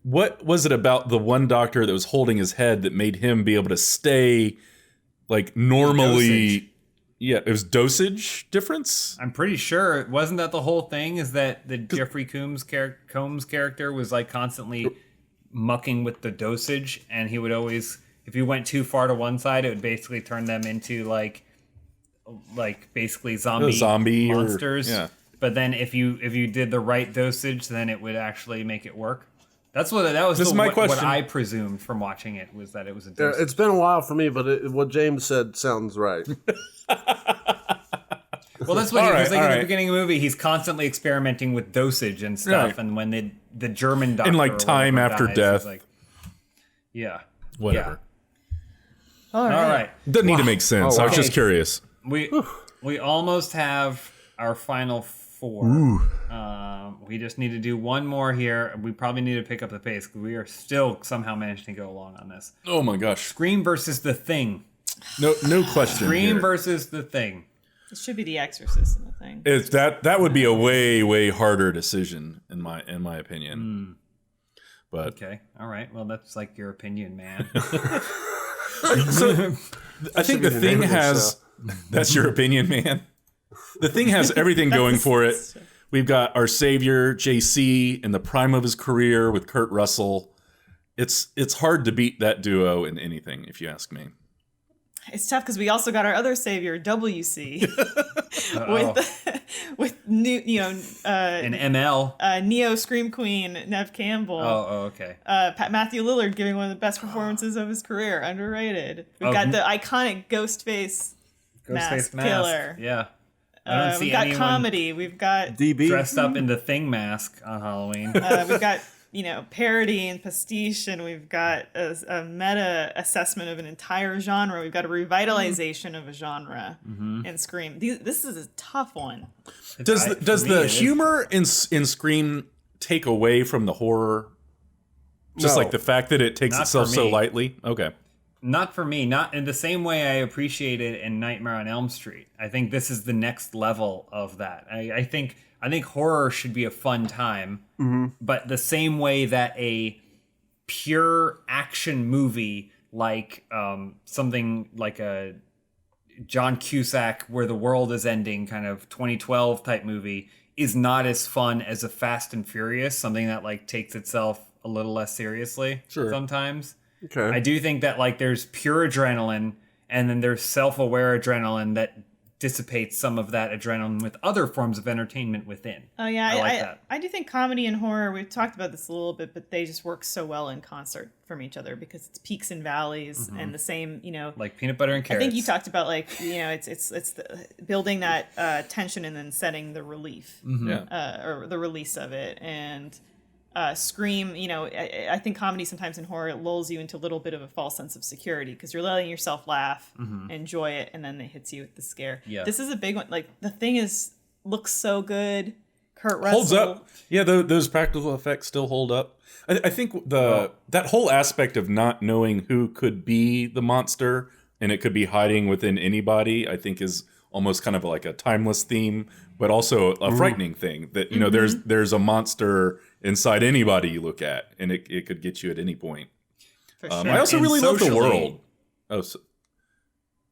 S3: What was it about the one doctor that was holding his head that made him be able to stay like normally? Yeah, it was dosage difference.
S1: I'm pretty sure. Wasn't that the whole thing? Is that the Jeffrey Combs character was like constantly mucking with the dosage, and he would always, if you went too far to one side, it would basically turn them into like basically zombie monsters. But then if you did the right dosage, then it would actually make it work. That was my question. What I presumed from watching it was that it was a dosage.
S4: It's been a while for me, but what James said sounds right.
S1: Well, that's what he was like at the beginning of the movie. He's constantly experimenting with dosage and stuff, and when the German doctor
S3: and like time after death,
S1: like,
S3: whatever.
S2: Yeah. All right.
S3: Doesn't need to make sense. I was just curious.
S1: We almost have our final 4. We just need to do one more here. We probably need to pick up the pace because we are still somehow managing to go along on this.
S3: Oh my gosh!
S1: Scream versus The Thing.
S3: No question.
S1: Scream versus The Thing.
S2: It should be The Exorcist and The Thing.
S3: It's that would be a way harder decision in my opinion. But
S1: okay, all right. Well, that's like your opinion, man.
S3: So I think The Thing has. That's your opinion, man. The Thing has everything going for it. We've got our savior, JC, in the prime of his career with Kurt Russell. It's hard to beat that duo in anything, if you ask me.
S2: It's tough because we also got our other savior, WC, with new,
S1: an ML,
S2: Neo Scream Queen, Neve Campbell.
S1: Oh, okay.
S2: Matthew Lillard giving one of the best performances of his career, underrated. We've got the iconic Ghostface mask killer.
S1: Yeah. I don't see
S2: we've got
S1: anyone
S2: comedy. We've got
S4: DB
S1: dressed up in the Thing mask on Halloween.
S2: We've got parody and pastiche, and we've got a meta assessment of an entire genre. We've got a revitalization of a genre in Scream. This is a tough one.
S3: Does the humor in Scream take away from the horror? Just like the fact that it takes itself so lightly? Okay.
S1: Not for me. Not in the same way I appreciate it in Nightmare on Elm Street. I think this is the next level of that. I think horror should be a fun time, but the same way that a pure action movie like something like a John Cusack Where the World is Ending kind of 2012 type movie is not as fun as a Fast and Furious, something that like takes itself a little less seriously sometimes. Okay. I do think that like there's pure adrenaline and then there's self-aware adrenaline that dissipates some of that adrenaline with other forms of entertainment within.
S2: Oh yeah, I like that. I do think comedy and horror, we've talked about this a little bit, but they just work so well in concert from each other because it's peaks and valleys and the same,
S1: like peanut butter and carrots.
S2: I think you talked about it's building that tension and then setting the relief or the release of it. And Scream, I think comedy sometimes in horror, it lulls you into a little bit of a false sense of security because you're letting yourself laugh, enjoy it, and then it hits you with the scare. Yeah. This is a big one. Like, The Thing looks so good. Kurt Russell.
S3: Holds up. Yeah, those practical effects still hold up. I think that whole aspect of not knowing who could be the monster and it could be hiding within anybody, I think is almost kind of like a timeless theme, but also a frightening thing that, there's a monster inside anybody you look at, and it could get you at any point. For sure. I also really love the world. I was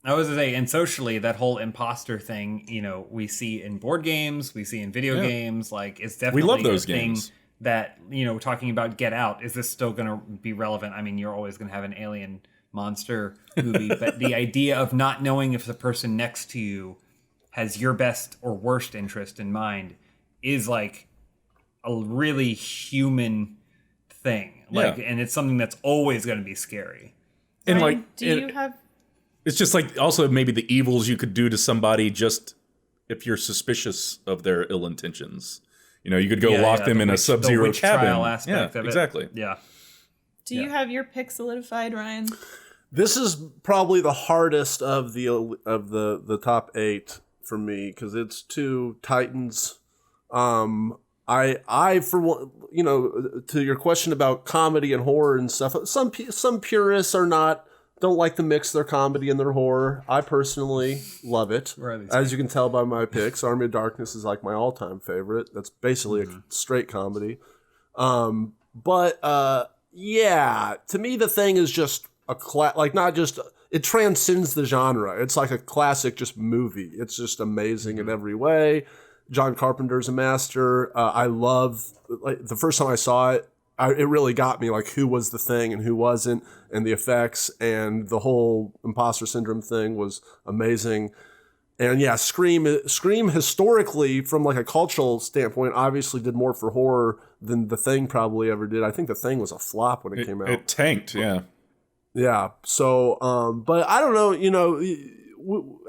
S1: going to say, and socially, that whole imposter thing, we see in board games, we see in video games, like, it's definitely
S3: we love those games.
S1: That, talking about Get Out, is this still going to be relevant? I mean, you're always going to have an alien monster movie, but the idea of not knowing if the person next to you has your best or worst interest in mind is like a really human thing. And it's something that's always going to be scary.
S2: And Ryan, you have...
S3: It's just like also maybe the evils you could do to somebody just if you're suspicious of their ill intentions. You could go lock them in a sub-zero cabin.
S1: Aspect of it.
S3: Exactly.
S1: Yeah.
S2: Do you have your pick solidified, Ryan? This
S4: is probably the hardest of the top 8 for me because it's 2 titans. I for one, to your question about comedy and horror and stuff, some purists don't like to mix their comedy and their horror. I personally love it. As you can tell by my picks, Army of Darkness is like my all-time favorite. That's basically a straight comedy. But to me, The Thing is just it transcends the genre. It's like a classic just movie. It's just amazing in every way. John Carpenter's a master. I love, the first time I saw it, it really got me, like, who was the thing and who wasn't, and the effects and the whole imposter syndrome thing was amazing. And yeah, Scream historically, from like a cultural standpoint, obviously did more for horror than The Thing probably ever did. I think The Thing was a flop when it came out.
S3: It tanked, yeah.
S4: Yeah. So, but I don't know,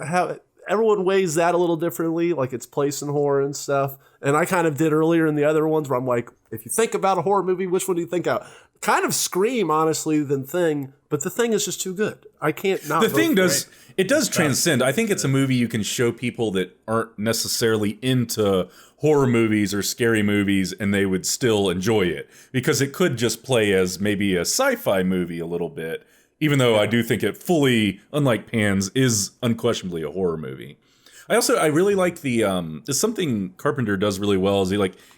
S4: how everyone weighs that a little differently, like its place in horror and stuff. And I kind of did earlier in the other ones where I'm like, if you think about a horror movie, which one do you think out? Kind of Scream, honestly, than Thing, but The Thing is just too good. I can't not.
S3: The Thing does transcend. I think it's a movie you can show people that aren't necessarily into horror movies or scary movies, and they would still enjoy it because it could just play as maybe a sci-fi movie a little bit. Even though I do think it fully, unlike Pan's, is unquestionably a horror movie. I really like it's something Carpenter does really well is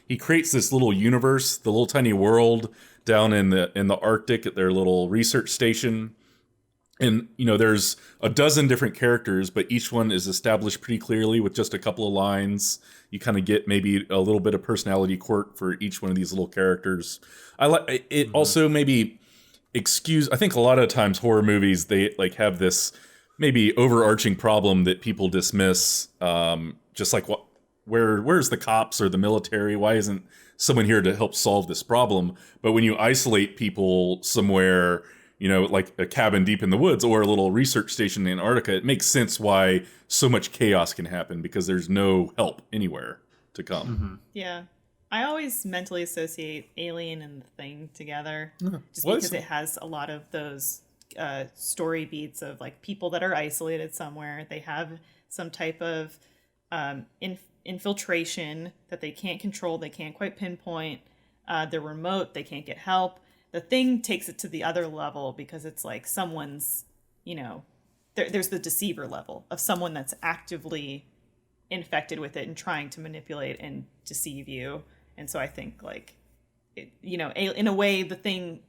S3: he creates this little universe, the little tiny world down in the Arctic at their little research station. And, there's a dozen different characters, but each one is established pretty clearly with just a couple of lines. You kind of get maybe a little bit of personality quirk for each one of these little characters. I like it also maybe I think a lot of times horror movies, they have this maybe overarching problem that people dismiss, just like where's the cops or the military? Why isn't someone here to help solve this problem? But when you isolate people somewhere, like a cabin deep in the woods or a little research station in Antarctica, it makes sense why so much chaos can happen because there's no help anywhere to come.
S2: Mm-hmm. Yeah. I always mentally associate Alien and The Thing together, just because it has a lot of those story beats of like people that are isolated somewhere. They have some type of infiltration that they can't control. They can't quite pinpoint. They're remote. They can't get help. The Thing takes it to the other level because it's like someone's, there's the deceiver level of someone that's actively infected with it and trying to manipulate and deceive you. And so I think in a way,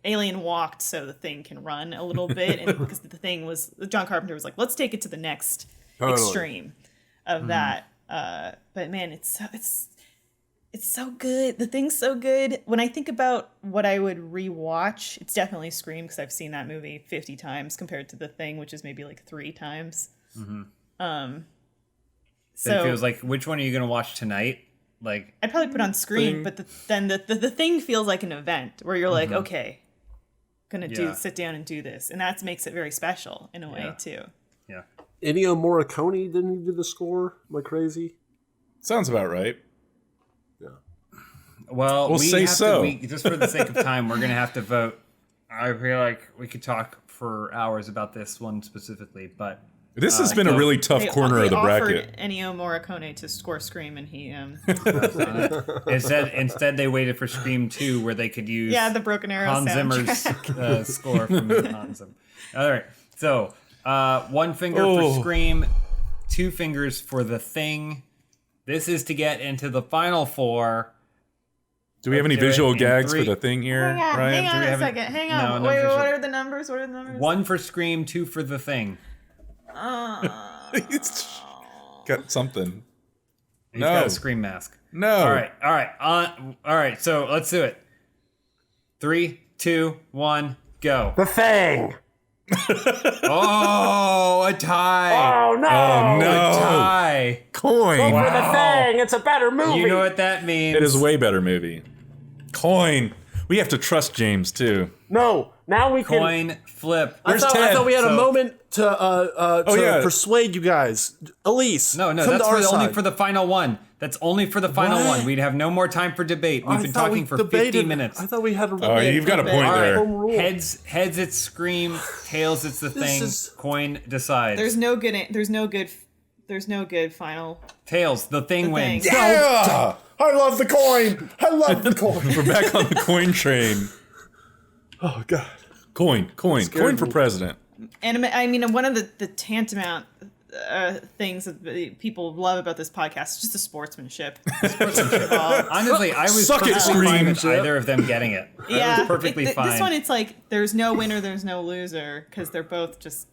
S2: Alien walked so The Thing can run a little bit, and because The Thing was, John Carpenter was like, let's take it to the next extreme of that. But man, it's so good. The Thing's so good. When I think about what I would rewatch, it's definitely Scream because I've seen that movie 50 times compared to The Thing, which is maybe like 3 times. Mm-hmm.
S1: So it feels like, which one are you going to watch tonight? Like,
S2: I'd probably put on Scream, but then the thing feels like an event where you're like, okay, gonna sit down and do this, and that makes it very special in a way too.
S1: Yeah.
S4: Ennio Morricone, didn't he do the score? Am I crazy?
S3: Sounds about right.
S4: Yeah.
S1: Well, we'll say so. Just for the sake of time, we're gonna have to vote. I feel like we could talk for hours about this one specifically, but
S3: this has been a really tough corner of the bracket.
S2: Ennio Morricone to score Scream, and he
S1: instead they waited for Scream 2, where they could use
S2: the Broken Arrow
S1: Hans Zimmer's score from Hans Zimmer. All right, so 1 finger for Scream, 2 fingers for The Thing. This is to get into the final 4.
S3: Do we have any visual gags for The Thing here, Ryan?
S2: Hang on a second. Hang on. Wait, what are the numbers?
S1: 1 for Scream, 2 for The Thing.
S3: He's got something.
S1: He's got a Scream mask.
S3: No.
S1: All right. So let's do it. 3, 2, 1, go.
S4: The Thing.
S1: Oh, a tie.
S4: Oh no.
S1: A tie.
S3: Coin.
S4: Go for The Thing. It's a better movie.
S1: You know what that means.
S3: It is a way better movie. Coin. We have to trust James too.
S4: No. Now we can.
S1: Coin flip.
S4: I thought we had a moment to persuade you guys. Elise.
S1: No, that's only for the final one. That's only for the final one. We'd have no more time for debate. We've been talking for 50 minutes.
S4: I thought we had a
S3: Oh, you've got a point there.
S1: Heads it's Scream, tails it's The Thing. Coin decides.
S2: There's no good final.
S1: Tails, The Thing wins.
S3: Yeah!
S4: I love the coin. I love the coin.
S3: We're back on the coin train.
S4: Oh God.
S3: Coin for president.
S2: And I mean, one of the tantamount things that people love about this podcast is just the sportsmanship.
S1: Honestly, I was perfectly fine with either of them getting it.
S2: Yeah,
S1: I was perfectly fine.
S2: This one, it's like there's no winner, there's no loser, because they're both just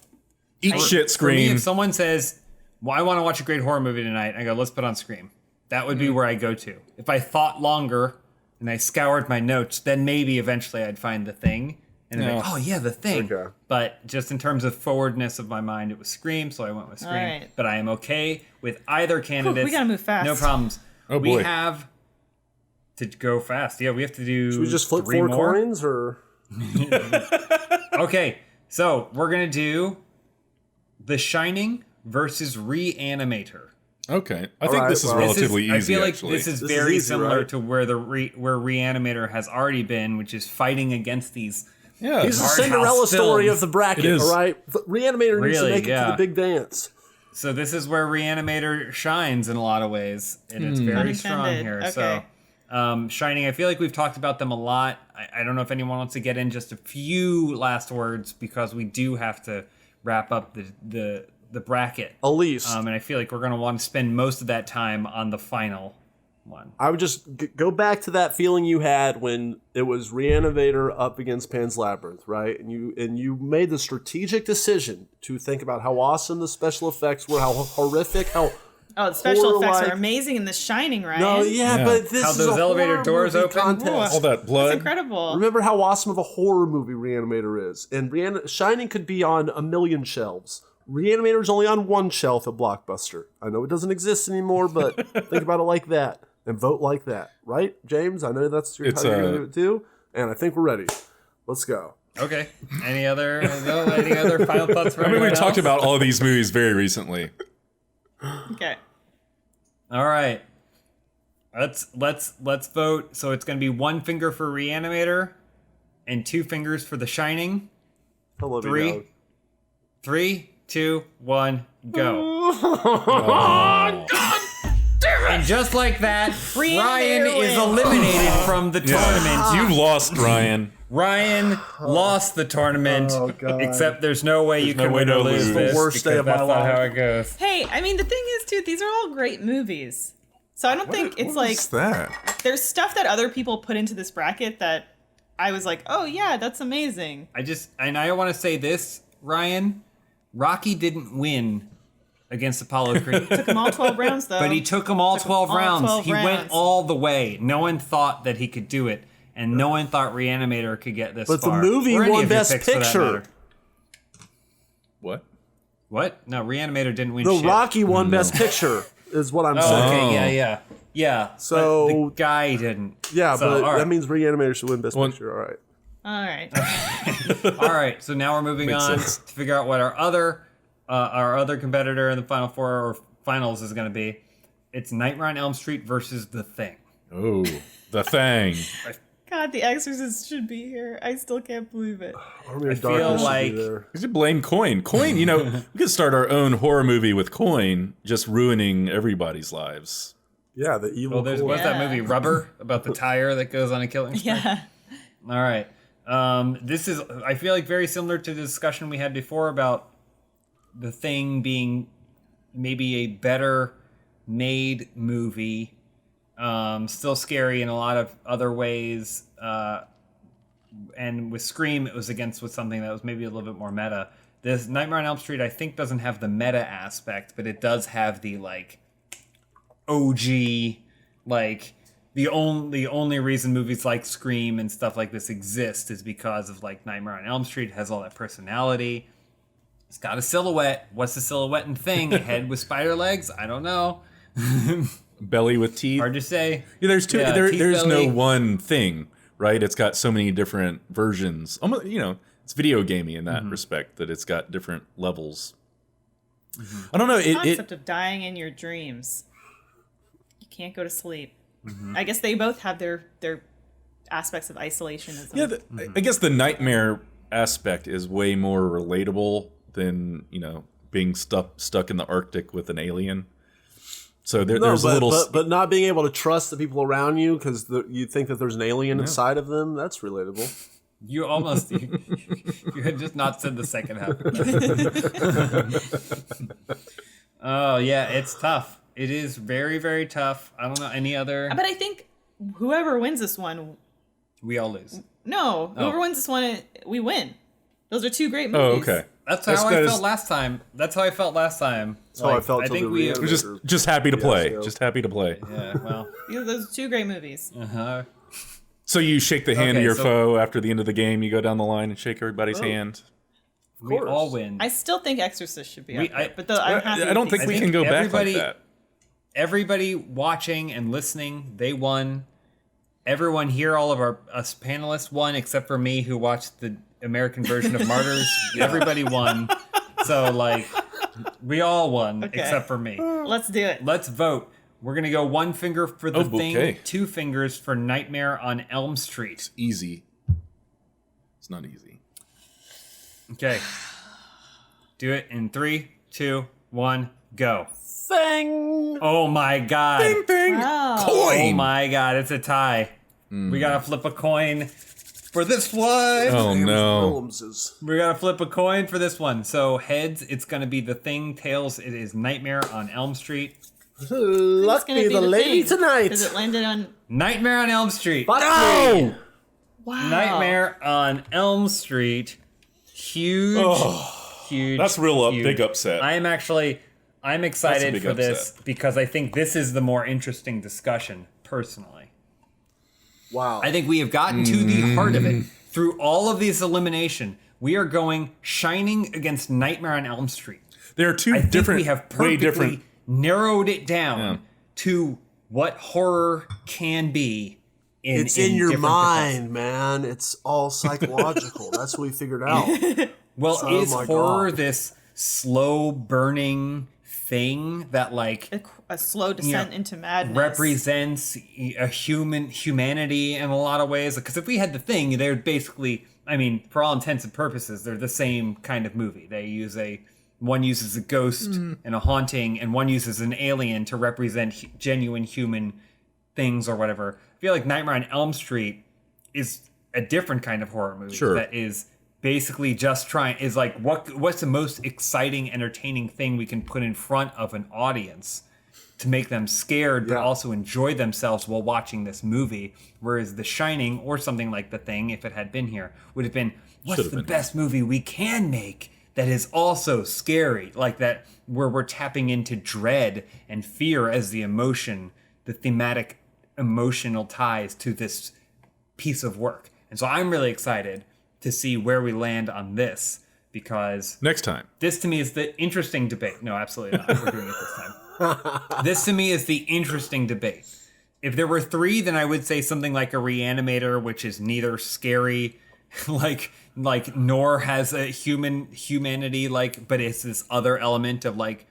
S3: eat shit. Scream.
S1: For me, if someone says, "Well, I want to watch a great horror movie tonight," I go, "Let's put on Scream." That would be where I go to. If I thought longer and I scoured my notes, then maybe eventually I'd find The Thing. And I'm like, oh yeah, The Thing. Okay. But just in terms of forwardness of my mind, it was Scream, so I went with Scream.
S2: Right.
S1: But I am okay with either candidate.
S2: We gotta move fast.
S1: No problems.
S3: Oh boy.
S1: We have to go fast. Yeah, we have to do.
S4: Should we just flip
S1: 4
S4: more coins or?
S1: Okay, so we're gonna do The Shining versus Re-Animator.
S3: Okay, I think this is relatively easy.
S1: I feel like
S3: actually.
S1: this is very similar to where where Re-Animator has already been, which is fighting against these.
S4: Yeah, it's the Cinderella story of the bracket. All right, Re-Animator needs to make it to the big dance.
S1: So this is where Re-Animator shines in a lot of ways, and it's very strong here. Okay. So, Shining, I feel like we've talked about them a lot. I don't know if anyone wants to get in just a few last words because we do have to wrap up the bracket.
S4: Elise.
S1: And I feel like we're going to want to spend most of that time on the final one.
S4: I would just go back to that feeling you had when it was Re-Animator up against Pan's Labyrinth, right? And you made the strategic decision to think about how awesome the special effects were, how horrific, how
S2: the special effects are amazing in The Shining, right?
S4: No, but this
S1: how
S4: is
S1: those
S4: a
S1: elevator
S4: horror
S1: doors
S4: movie
S1: open,
S4: contest.
S3: All that blood.
S2: That's incredible.
S4: Remember how awesome of a horror movie Re-Animator is, and Shining could be on a million shelves. Re-Animator is only on one shelf at Blockbuster. I know it doesn't exist anymore, but think about it like that and vote like that, right, James? I know that's how you're going to do it too, and I think we're ready. Let's go.
S1: Okay. Any other final thoughts? For
S3: I mean, we talked about all of these movies very recently.
S2: Okay.
S1: All right. Let's vote. So it's going to be 1 finger for Re-Animator and 2 fingers for The Shining.
S4: I love you.
S1: 3, 2, 1, go. Oh, God damn it. And just like that, Ryan is eliminated from the tournament.
S3: You lost, Ryan.
S1: Ryan lost the tournament, except there's no way you can win or lose this.
S4: The worst day of my life.
S1: That's not how it goes.
S2: Hey, I mean, the thing is, too, these are all great movies. So I don't think it's like...
S3: What's that?
S2: There's stuff that other people put into this bracket that I was like, oh, yeah, that's amazing.
S1: I want to say this, Ryan. Rocky didn't win against Apollo Creed.
S2: Took him all 12 rounds, though.
S1: But he took him all 12 rounds. He went all the way. No one thought that he could do it. And no one thought Re-Animator could get this far.
S4: But the movie won Best Picture.
S3: What?
S1: No, Re-Animator didn't win shit.
S4: Rocky won Best Picture. is what I'm saying.
S1: Okay, yeah.
S4: So
S1: the guy didn't.
S4: Yeah,
S1: so,
S4: but that means Re-Animator should win Best Picture.
S2: All right.
S1: All right. So now we're moving on to figure out what our other competitor in the final four or finals is going to be. It's Nightmare on Elm Street versus The Thing.
S3: Oh, The Thing.
S2: God, The Exorcist should be here. I still can't believe it.
S1: I feel like
S3: you should blame Coin. Coin, we could start our own horror movie with Coin, just ruining everybody's lives.
S4: Yeah, the evil.
S1: Well, what's that movie? Rubber, about the tire that goes on a killing spree.
S2: Yeah.
S1: All right. This is, I feel like, very similar to the discussion we had before about The Thing being maybe a better made movie, still scary in a lot of other ways, and with Scream it was with something that was maybe a little bit more meta. This Nightmare on Elm Street I think doesn't have the meta aspect, but it does have the like OG, like the only reason movies like Scream and stuff like this exist is because of like Nightmare on Elm Street has all that personality. It's got a silhouette. What's the silhouette and Thing? A head with spider legs? I don't know.
S3: Belly with teeth.
S1: Hard to say.
S3: Yeah, there's two.
S1: Yeah,
S3: there's
S1: belly.
S3: no one thing, right? It's got so many different versions. Almost, it's video gamey in that respect that it's got different levels. I don't know.
S2: The concept of dying in your dreams. You can't go to sleep. I guess they both have their aspects of isolationism.
S3: Yeah, I guess the nightmare aspect is way more relatable than being stuck in the Arctic with an alien. So there's a little,
S4: but not being able to trust the people around you because you think that there's an alien inside of them. That's relatable.
S1: You almost you had just not said the second half. Oh yeah, it's tough. It is very, very tough. I don't know any other.
S2: But I think whoever wins this one,
S1: we all lose.
S2: No, whoever wins this one, we win. Those are two great movies.
S3: Oh, okay.
S1: That's how I felt last time. That's how I felt last time.
S4: That's how I felt.
S1: I think we
S3: were just happy to play. Just happy to play.
S1: Yeah. Well,
S2: those are two great movies.
S3: So you shake the hand of your foe after the end of the game. You go down the line and shake everybody's hand.
S1: We all win.
S2: I still think Exorcist should be up there, but I'm happy.
S3: I don't think we can go back like that.
S1: Everybody watching and listening, they won. Everyone here, all of us panelists won, except for me, who watched the American version of Martyrs. Everybody won. So, we all won, except for me.
S2: Let's do it.
S1: Let's vote. We're going to go one finger for The Thing, 2 fingers for Nightmare on Elm Street.
S3: It's easy. It's not easy.
S1: Okay. Do it in 3, 2, 1, go.
S4: Thing.
S1: Oh my god.
S3: Ding, ding.
S2: Wow.
S3: Coin.
S1: Oh my god, it's a tie. We gotta flip a coin for this one.
S3: Oh no.
S1: We gotta flip a coin for this one. So heads, it's gonna be The Thing. Tails, it is Nightmare on Elm Street.
S4: Lucky the lady tonight.
S2: Because it landed on
S1: Nightmare on Elm Street.
S4: Oh!
S2: Wow.
S1: Nightmare on Elm Street. Huge.
S3: That's big upset.
S1: I'm excited for this because I think this is the more interesting discussion, personally.
S4: Wow.
S1: I think we have gotten to the heart of it. Through all of this elimination, we are going Shining against Nightmare on Elm Street.
S3: There are two different,
S1: we have perfectly narrowed it down to what horror can be.
S4: It's in your mind, man. It's all psychological. That's what we figured out.
S1: Well, is horror this slow burning thing that
S2: a slow descent into madness
S1: represents a humanity in a lot of ways? Because if we had The Thing, they're basically, for all intents and purposes, they're the same kind of movie. They use one uses a ghost and a haunting, and one uses an alien to represent genuine human things or whatever. I feel like Nightmare on Elm Street is a different kind of horror movie that is basically just what's the most exciting, entertaining thing we can put in front of an audience to make them scared but also enjoy themselves while watching this movie. Whereas The Shining or something like The Thing, if it had been here, would have been what's the best movie we can make that is also scary, like that, where we're tapping into dread and fear as the emotion, the thematic emotional ties to this piece of work. And so I'm really excited to see where we land on this, because
S3: next time,
S1: this to me is the interesting debate. No, absolutely not. We're doing it this time. This to me is the interesting debate. If there were 3, then I would say something like a Re-Animator, which is neither scary, like nor has a humanity, like, but it's this other element of like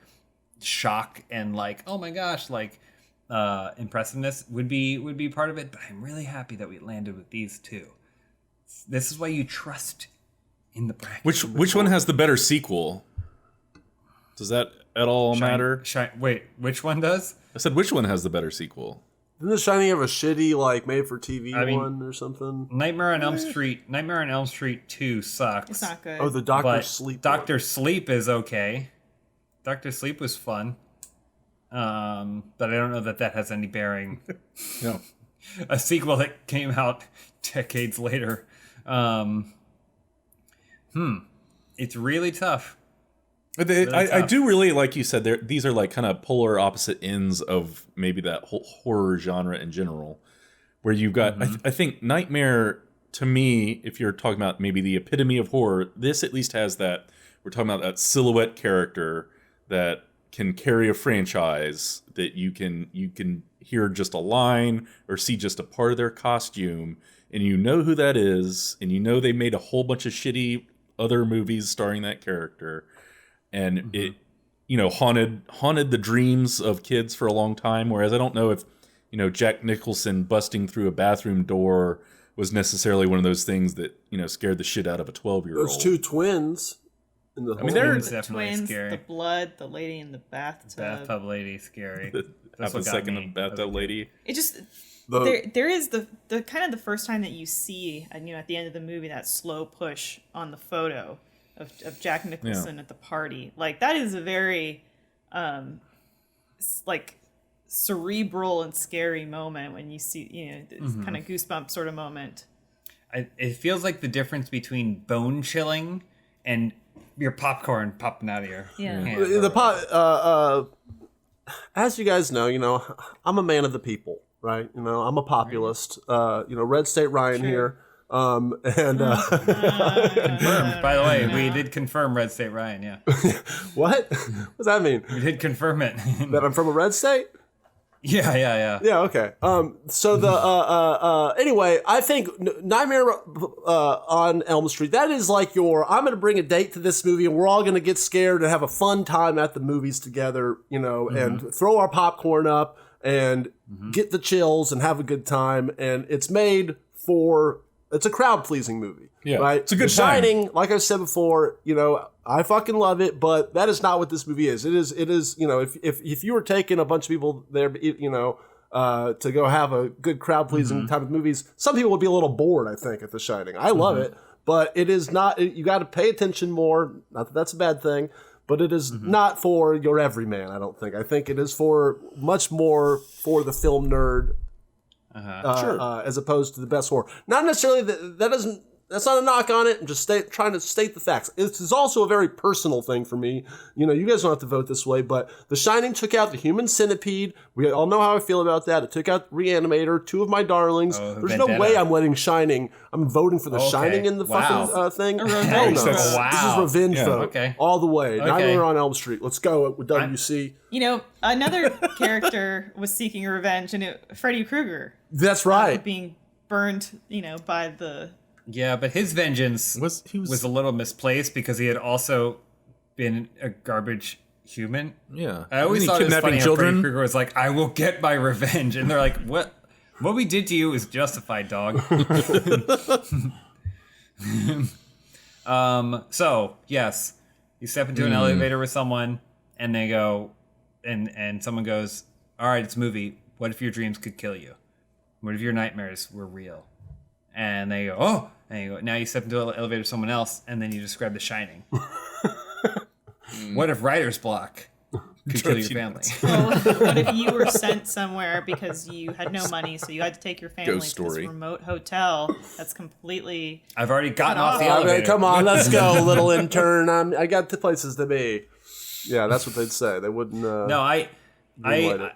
S1: shock and like, oh my gosh, like impressiveness would be part of it. But I'm really happy that we landed with these 2. This is why you trust in the bracket.
S3: Which one has the better sequel? Does that at all matter?
S1: Wait, which one does?
S3: I said which one has the better sequel?
S4: Didn't The Shining have a shitty, like, made-for-TV one or something?
S1: Nightmare on Elm Street 2 sucks.
S2: It's not good.
S4: Oh, the Dr. Sleep
S1: Dr. Sleep is okay. Dr. Sleep was fun. But I don't know that has any bearing.
S3: No.
S1: A sequel that came out decades later. It's really tough.
S3: I do really, like you said, these are like kind of polar opposite ends of maybe that whole horror genre in general, where you've got, I think Nightmare, to me, if you're talking about maybe the epitome of horror, this at least has that, we're talking about that silhouette character that can carry a franchise, that you can hear just a line or see just a part of their costume, and you know who that is, and you know they made a whole bunch of shitty other movies starring that character. And it, haunted the dreams of kids for a long time. Whereas I don't know if, Jack Nicholson busting through a bathroom door was necessarily one of those things that, scared the shit out of a 12-year-old.
S4: Those 2 twins.
S1: They're definitely
S2: twins,
S1: scary.
S2: The blood, the lady in the bathtub.
S1: Bathtub lady, scary.
S3: Half a second of bathtub lady.
S2: It just... There is the kind of the first time that you see, at the end of the movie, that slow push on the photo of Jack Nicholson at the party. Like, that is a very like cerebral and scary moment when you see this kind of goosebump sort of moment.
S1: It feels like the difference between bone chilling and your popcorn popping out of your hand.
S4: As you guys know, I'm a man of the people, right? I'm a populist. Red State Ryan here. Confirmed.
S1: By the way, we did confirm Red State Ryan, yeah.
S4: What? What does that mean?
S1: We did confirm it.
S4: That I'm from a red state?
S1: Yeah.
S4: Yeah, okay. So the anyway, I think Nightmare on Elm Street, that is like I'm going to bring a date to this movie and we're all going to get scared and have a fun time at the movies together, and throw our popcorn up and get the chills and have a good time. And it's made it's a crowd-pleasing movie.
S3: Yeah,
S4: right?
S3: It's a good
S4: The Shining, like I said before, I fucking love it, but that is not what this movie is. It is, if you were taking a bunch of people there, to go have a good crowd-pleasing time of movies, some people would be a little bored, I think, at The Shining. I love it, but it is not, you got to pay attention more. Not that that's a bad thing, but it is not for your everyman, I don't think. I think it is much more for the film nerd, as opposed to the best horror. Not necessarily that's not a knock on it. I'm just trying to state the facts. This is also a very personal thing for me. You guys don't have to vote this way, but The Shining took out the human centipede. We all know how I feel about that. It took out Re-Animator, 2 of my darlings. There's no way I'm letting Shining. I'm voting for The Shining in the fucking thing. Hell no. This is revenge vote. All the way. Nightmare on Elm Street. Let's go with WC.
S2: Another character was seeking revenge, and Freddy Krueger.
S4: That's right.
S2: Being burned, by the...
S1: Yeah, but his vengeance was a little misplaced because he had also been a garbage human.
S3: Yeah.
S1: I always thought it was funny how Freddy Krueger was like, I will get my revenge. And they're like, what we did to you is justified, dog. So, yes, you step into an elevator with someone and they go, and someone goes, all right, it's a movie. What if your dreams could kill you? What if your nightmares were real? And they go, oh, and you go, now you step into an elevator with someone else, and then you describe The Shining. What if writer's block could kill your family?
S2: What if you were sent somewhere because you had no money, so you had to take your family to this remote hotel that's completely...
S1: I've already gotten off the elevator.
S4: Come on, let's go, little intern. I got the places to be. Yeah, that's what they'd say. They wouldn't...
S1: No,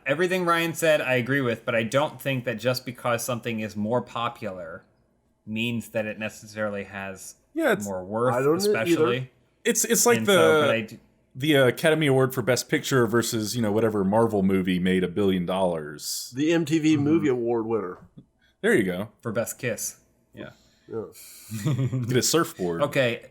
S1: everything Ryan said, I agree with, but I don't think that just because something is more popular means that it necessarily has more worth, especially.
S3: It's like the Academy Award for Best Picture versus, whatever Marvel movie made $1 billion.
S4: The MTV Movie Award winner.
S3: There you go.
S1: For Best Kiss. Yeah.
S3: Get a surfboard.
S1: Okay.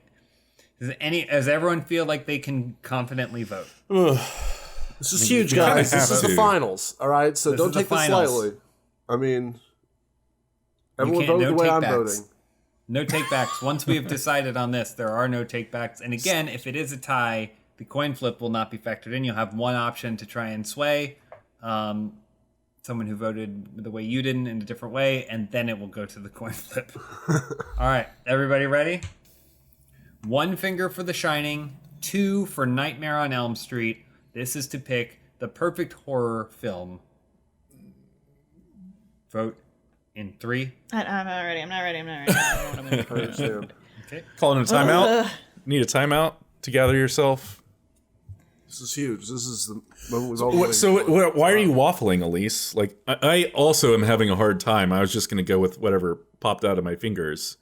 S1: Does everyone feel like they can confidently vote?
S4: This is huge, guys. This is the finals. All right, so don't take this lightly. I mean, everyone vote the way I'm voting.
S1: No takebacks. Once we have decided on this, there are no takebacks. And again, if it is a tie, the coin flip will not be factored in. You'll have one option to try and sway someone who voted the way you did in a different way, and then it will go to the coin flip. All right, everybody ready? 1 finger for The Shining, 2 for Nightmare on Elm Street. This is to pick the perfect horror film. Vote in 3.
S2: I'm not ready. I don't know what I'm going to do.
S3: Okay. Calling a timeout. Need a timeout to gather yourself.
S4: This is huge. This is the moment we've all
S3: So why are you waffling, Elise? Like, I also am having a hard time. I was just going to go with whatever popped out of my fingers.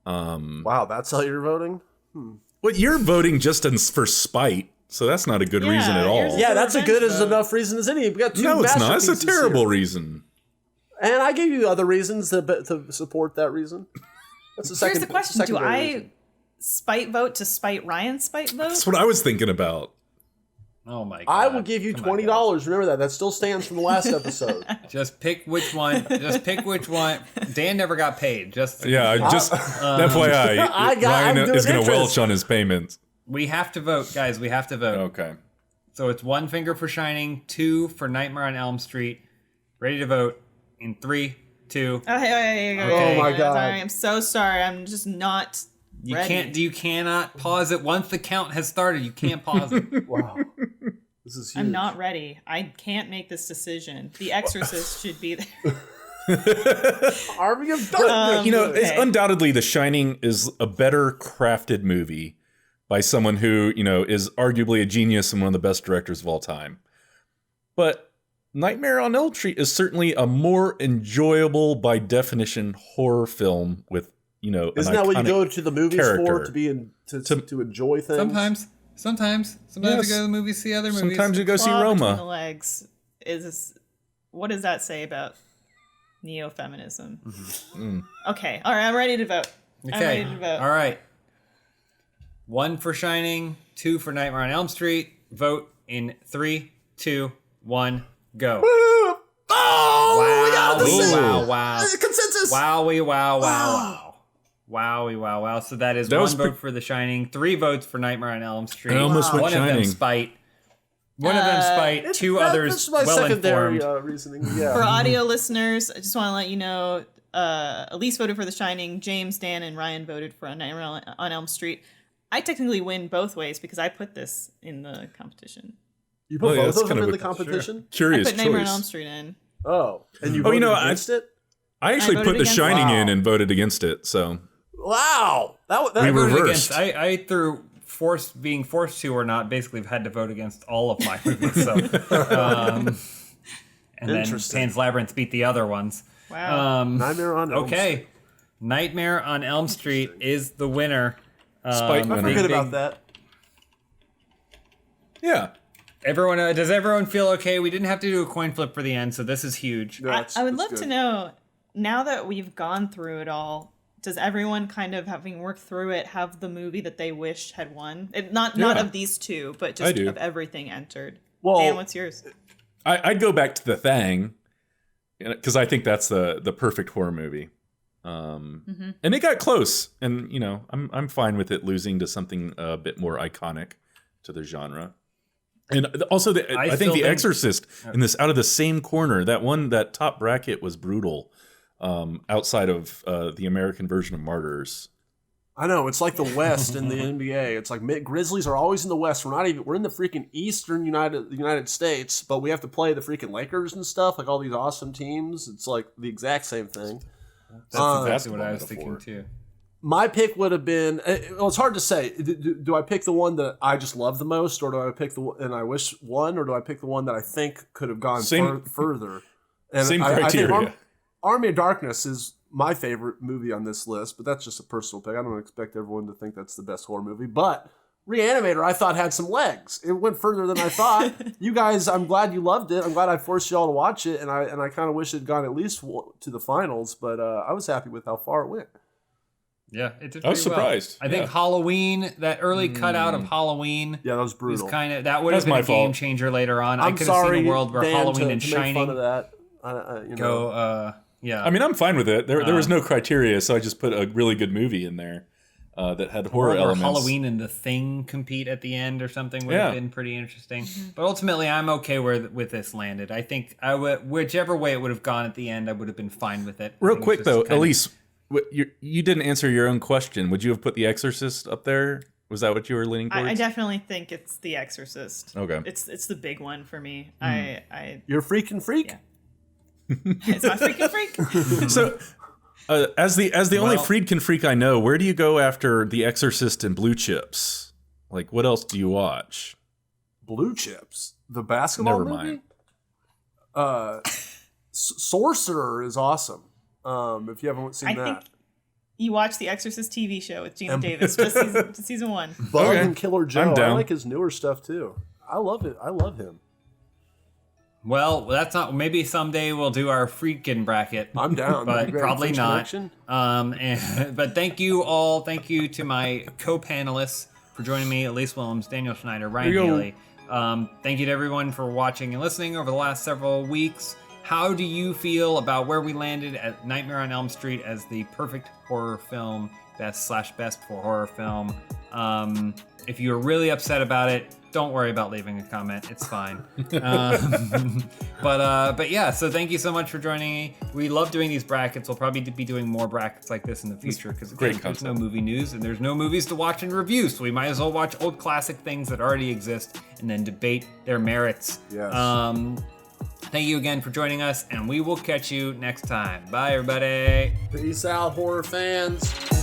S4: Wow, that's how you're voting?
S3: Well, you're voting just for spite, so that's not a good reason at all.
S4: Yeah, that's a good as enough reason as any. We got 2
S3: No, it's not. It's a terrible
S4: here.
S3: Reason.
S4: And I gave you other reasons to support that reason. That's the second.
S2: Here's the question: do I
S4: reason.
S2: spite vote to spite Ryan's spite vote?
S3: That's what I was thinking about.
S1: Oh my god!
S4: I will give you $20. Remember that. That still stands from the last episode.
S1: Just pick which one. Dan never got paid.
S3: FYI, Ryan is going to welch on his payments.
S1: We have to vote, guys. We have to vote.
S3: Okay.
S1: So it's 1 finger for Shining, 2 for Nightmare on Elm Street. Ready to vote in 3, 2.
S2: Okay.
S4: Oh my god!
S2: Sorry, I'm so sorry. I'm just not.
S1: You cannot pause it once the count has started. You can't pause it.
S4: Wow. This is huge.
S2: I'm not ready. I can't make this decision. The Exorcist should be there.
S4: Army of Darkness.
S3: It's undoubtedly The Shining is a better crafted movie by someone who, is arguably a genius and one of the best directors of all time. But Nightmare on Elm Street is certainly a more enjoyable, by definition, horror film with,
S4: isn't that what you go to the movies for, to enjoy things?
S1: Sometimes you go to the movies, see other movies.
S3: Sometimes you go see Roma.
S2: The legs what does that say about neo-feminism?
S3: Mm-hmm.
S2: Okay, all right, I'm ready to vote.
S1: Okay, all right. 1 for Shining, 2 for Nightmare on Elm Street. Vote in 3, 2, 1, go.
S4: Oh, we got the
S1: wow.
S4: Consensus.
S1: Wow. So that is 1 vote for The Shining, 3 votes for Nightmare on Elm Street.
S3: I almost went
S1: One of them spite. 2 others well-informed.
S4: Reasoning. Yeah.
S2: For audio listeners, I just want to let you know, Elise voted for The Shining, James, Dan, and Ryan voted for Nightmare on Elm Street. I technically win both ways because I put this in the competition.
S4: You put both of them in the competition?
S3: Sure. Curious
S2: I put Nightmare on
S3: choice.
S2: Elm Street in.
S4: Oh. And you voted against it?
S3: I actually put The Shining in and voted against it, so...
S4: Wow.
S3: We reversed.
S1: I through being forced to or not, basically had to vote against all of my movies. So, and then Pan's Labyrinth beat the other ones.
S2: Wow.
S4: Nightmare on Elm Street.
S1: Nightmare on Elm Street is the winner.
S3: Spite winner.
S4: I forget about that.
S3: Yeah.
S1: Does everyone feel okay? We didn't have to do a coin flip for the end, so this is huge.
S2: I would love to know, now that we've gone through it all, does everyone kind of, having worked through it, have the movie that they wished had won? Not of these 2, but just of everything entered. Well, Dan, what's yours?
S3: I'd go back to The Thing, because I think that's the perfect horror movie. And it got close, and I'm fine with it losing to something a bit more iconic to the genre. And also, I think The Exorcist in this out of the same corner. That top bracket was brutal. Outside of the American version of Martyrs.
S4: I know, it's like the West in the NBA. It's like Grizzlies are always in the West. We're in the freaking Eastern United States, but we have to play the freaking Lakers and stuff, like all these awesome teams. It's like the exact same thing.
S1: That's exactly what I was thinking too.
S4: My pick would have been, it's hard to say. Do I pick the one that I just love the most, or do I pick the one and I wish won, or do I pick the one that I think could have gone further? And
S3: same criteria.
S4: I think Army of Darkness is my favorite movie on this list, but that's just a personal pick. I don't expect everyone to think that's the best horror movie, but Re-Animator, I thought had some legs. It went further than I thought. You guys, I'm glad you loved it. I'm glad I forced y'all to watch it, and I kind of wish it had gone at least to the finals, but I was happy with how far it went.
S1: Yeah, it did.
S3: I was surprised.
S1: Well. I think Halloween, that early cutout of Halloween,
S4: that was brutal.
S1: Was kind of that would have been a game changer later on. I could have seen a world where Halloween and Shining
S4: make fun of that.
S1: Yeah.
S3: I mean, I'm fine with it. There was no criteria, so I just put a really good movie in there that had horror elements.
S1: Halloween and The Thing compete at the end or something would have been pretty interesting. But ultimately, I'm okay with this landed. I think whichever way it would have gone at the end, I would have been fine with it.
S3: Real quick though, Elise. You didn't answer your own question. Would you have put The Exorcist up there? Was that what you were leaning towards?
S2: I definitely think it's The Exorcist.
S3: Okay.
S2: It's the big one for me.
S4: You're a freaking freak?
S2: Yeah. It's my freaking freak.
S3: So, as the only Friedkin freak I know, where do you go after The Exorcist and Blue Chips? Like, what else do you watch?
S4: Blue Chips? The basketball movie? Never mind. Sorcerer is awesome. If you haven't seen that. I think
S2: you watch the Exorcist TV show with Gina Davis, just season 1.
S4: Bug and Killer Joe. I like his newer stuff too. I love it. I love him.
S1: Well, that's not. Maybe someday we'll do our freaking bracket.
S4: I'm down,
S1: but probably not. But thank you all. Thank you to my co-panelists for joining me: Elise Willems, Daniel Schneider, Ryan Haley. Thank you to everyone for watching and listening over the last several weeks. How do you feel about where we landed at Nightmare on Elm Street as the perfect horror film, best for horror film? If you're really upset about it, don't worry about leaving a comment. It's fine. But yeah, so thank you so much for joining me. We love doing these brackets. We'll probably be doing more brackets like this in the future because there's no movie news and there's no movies to watch and review. So we might as well watch old classic things that already exist and then debate their merits.
S4: Yes.
S1: Thank you again for joining us, and we will catch you next time. Bye, everybody.
S4: Peace out, horror fans.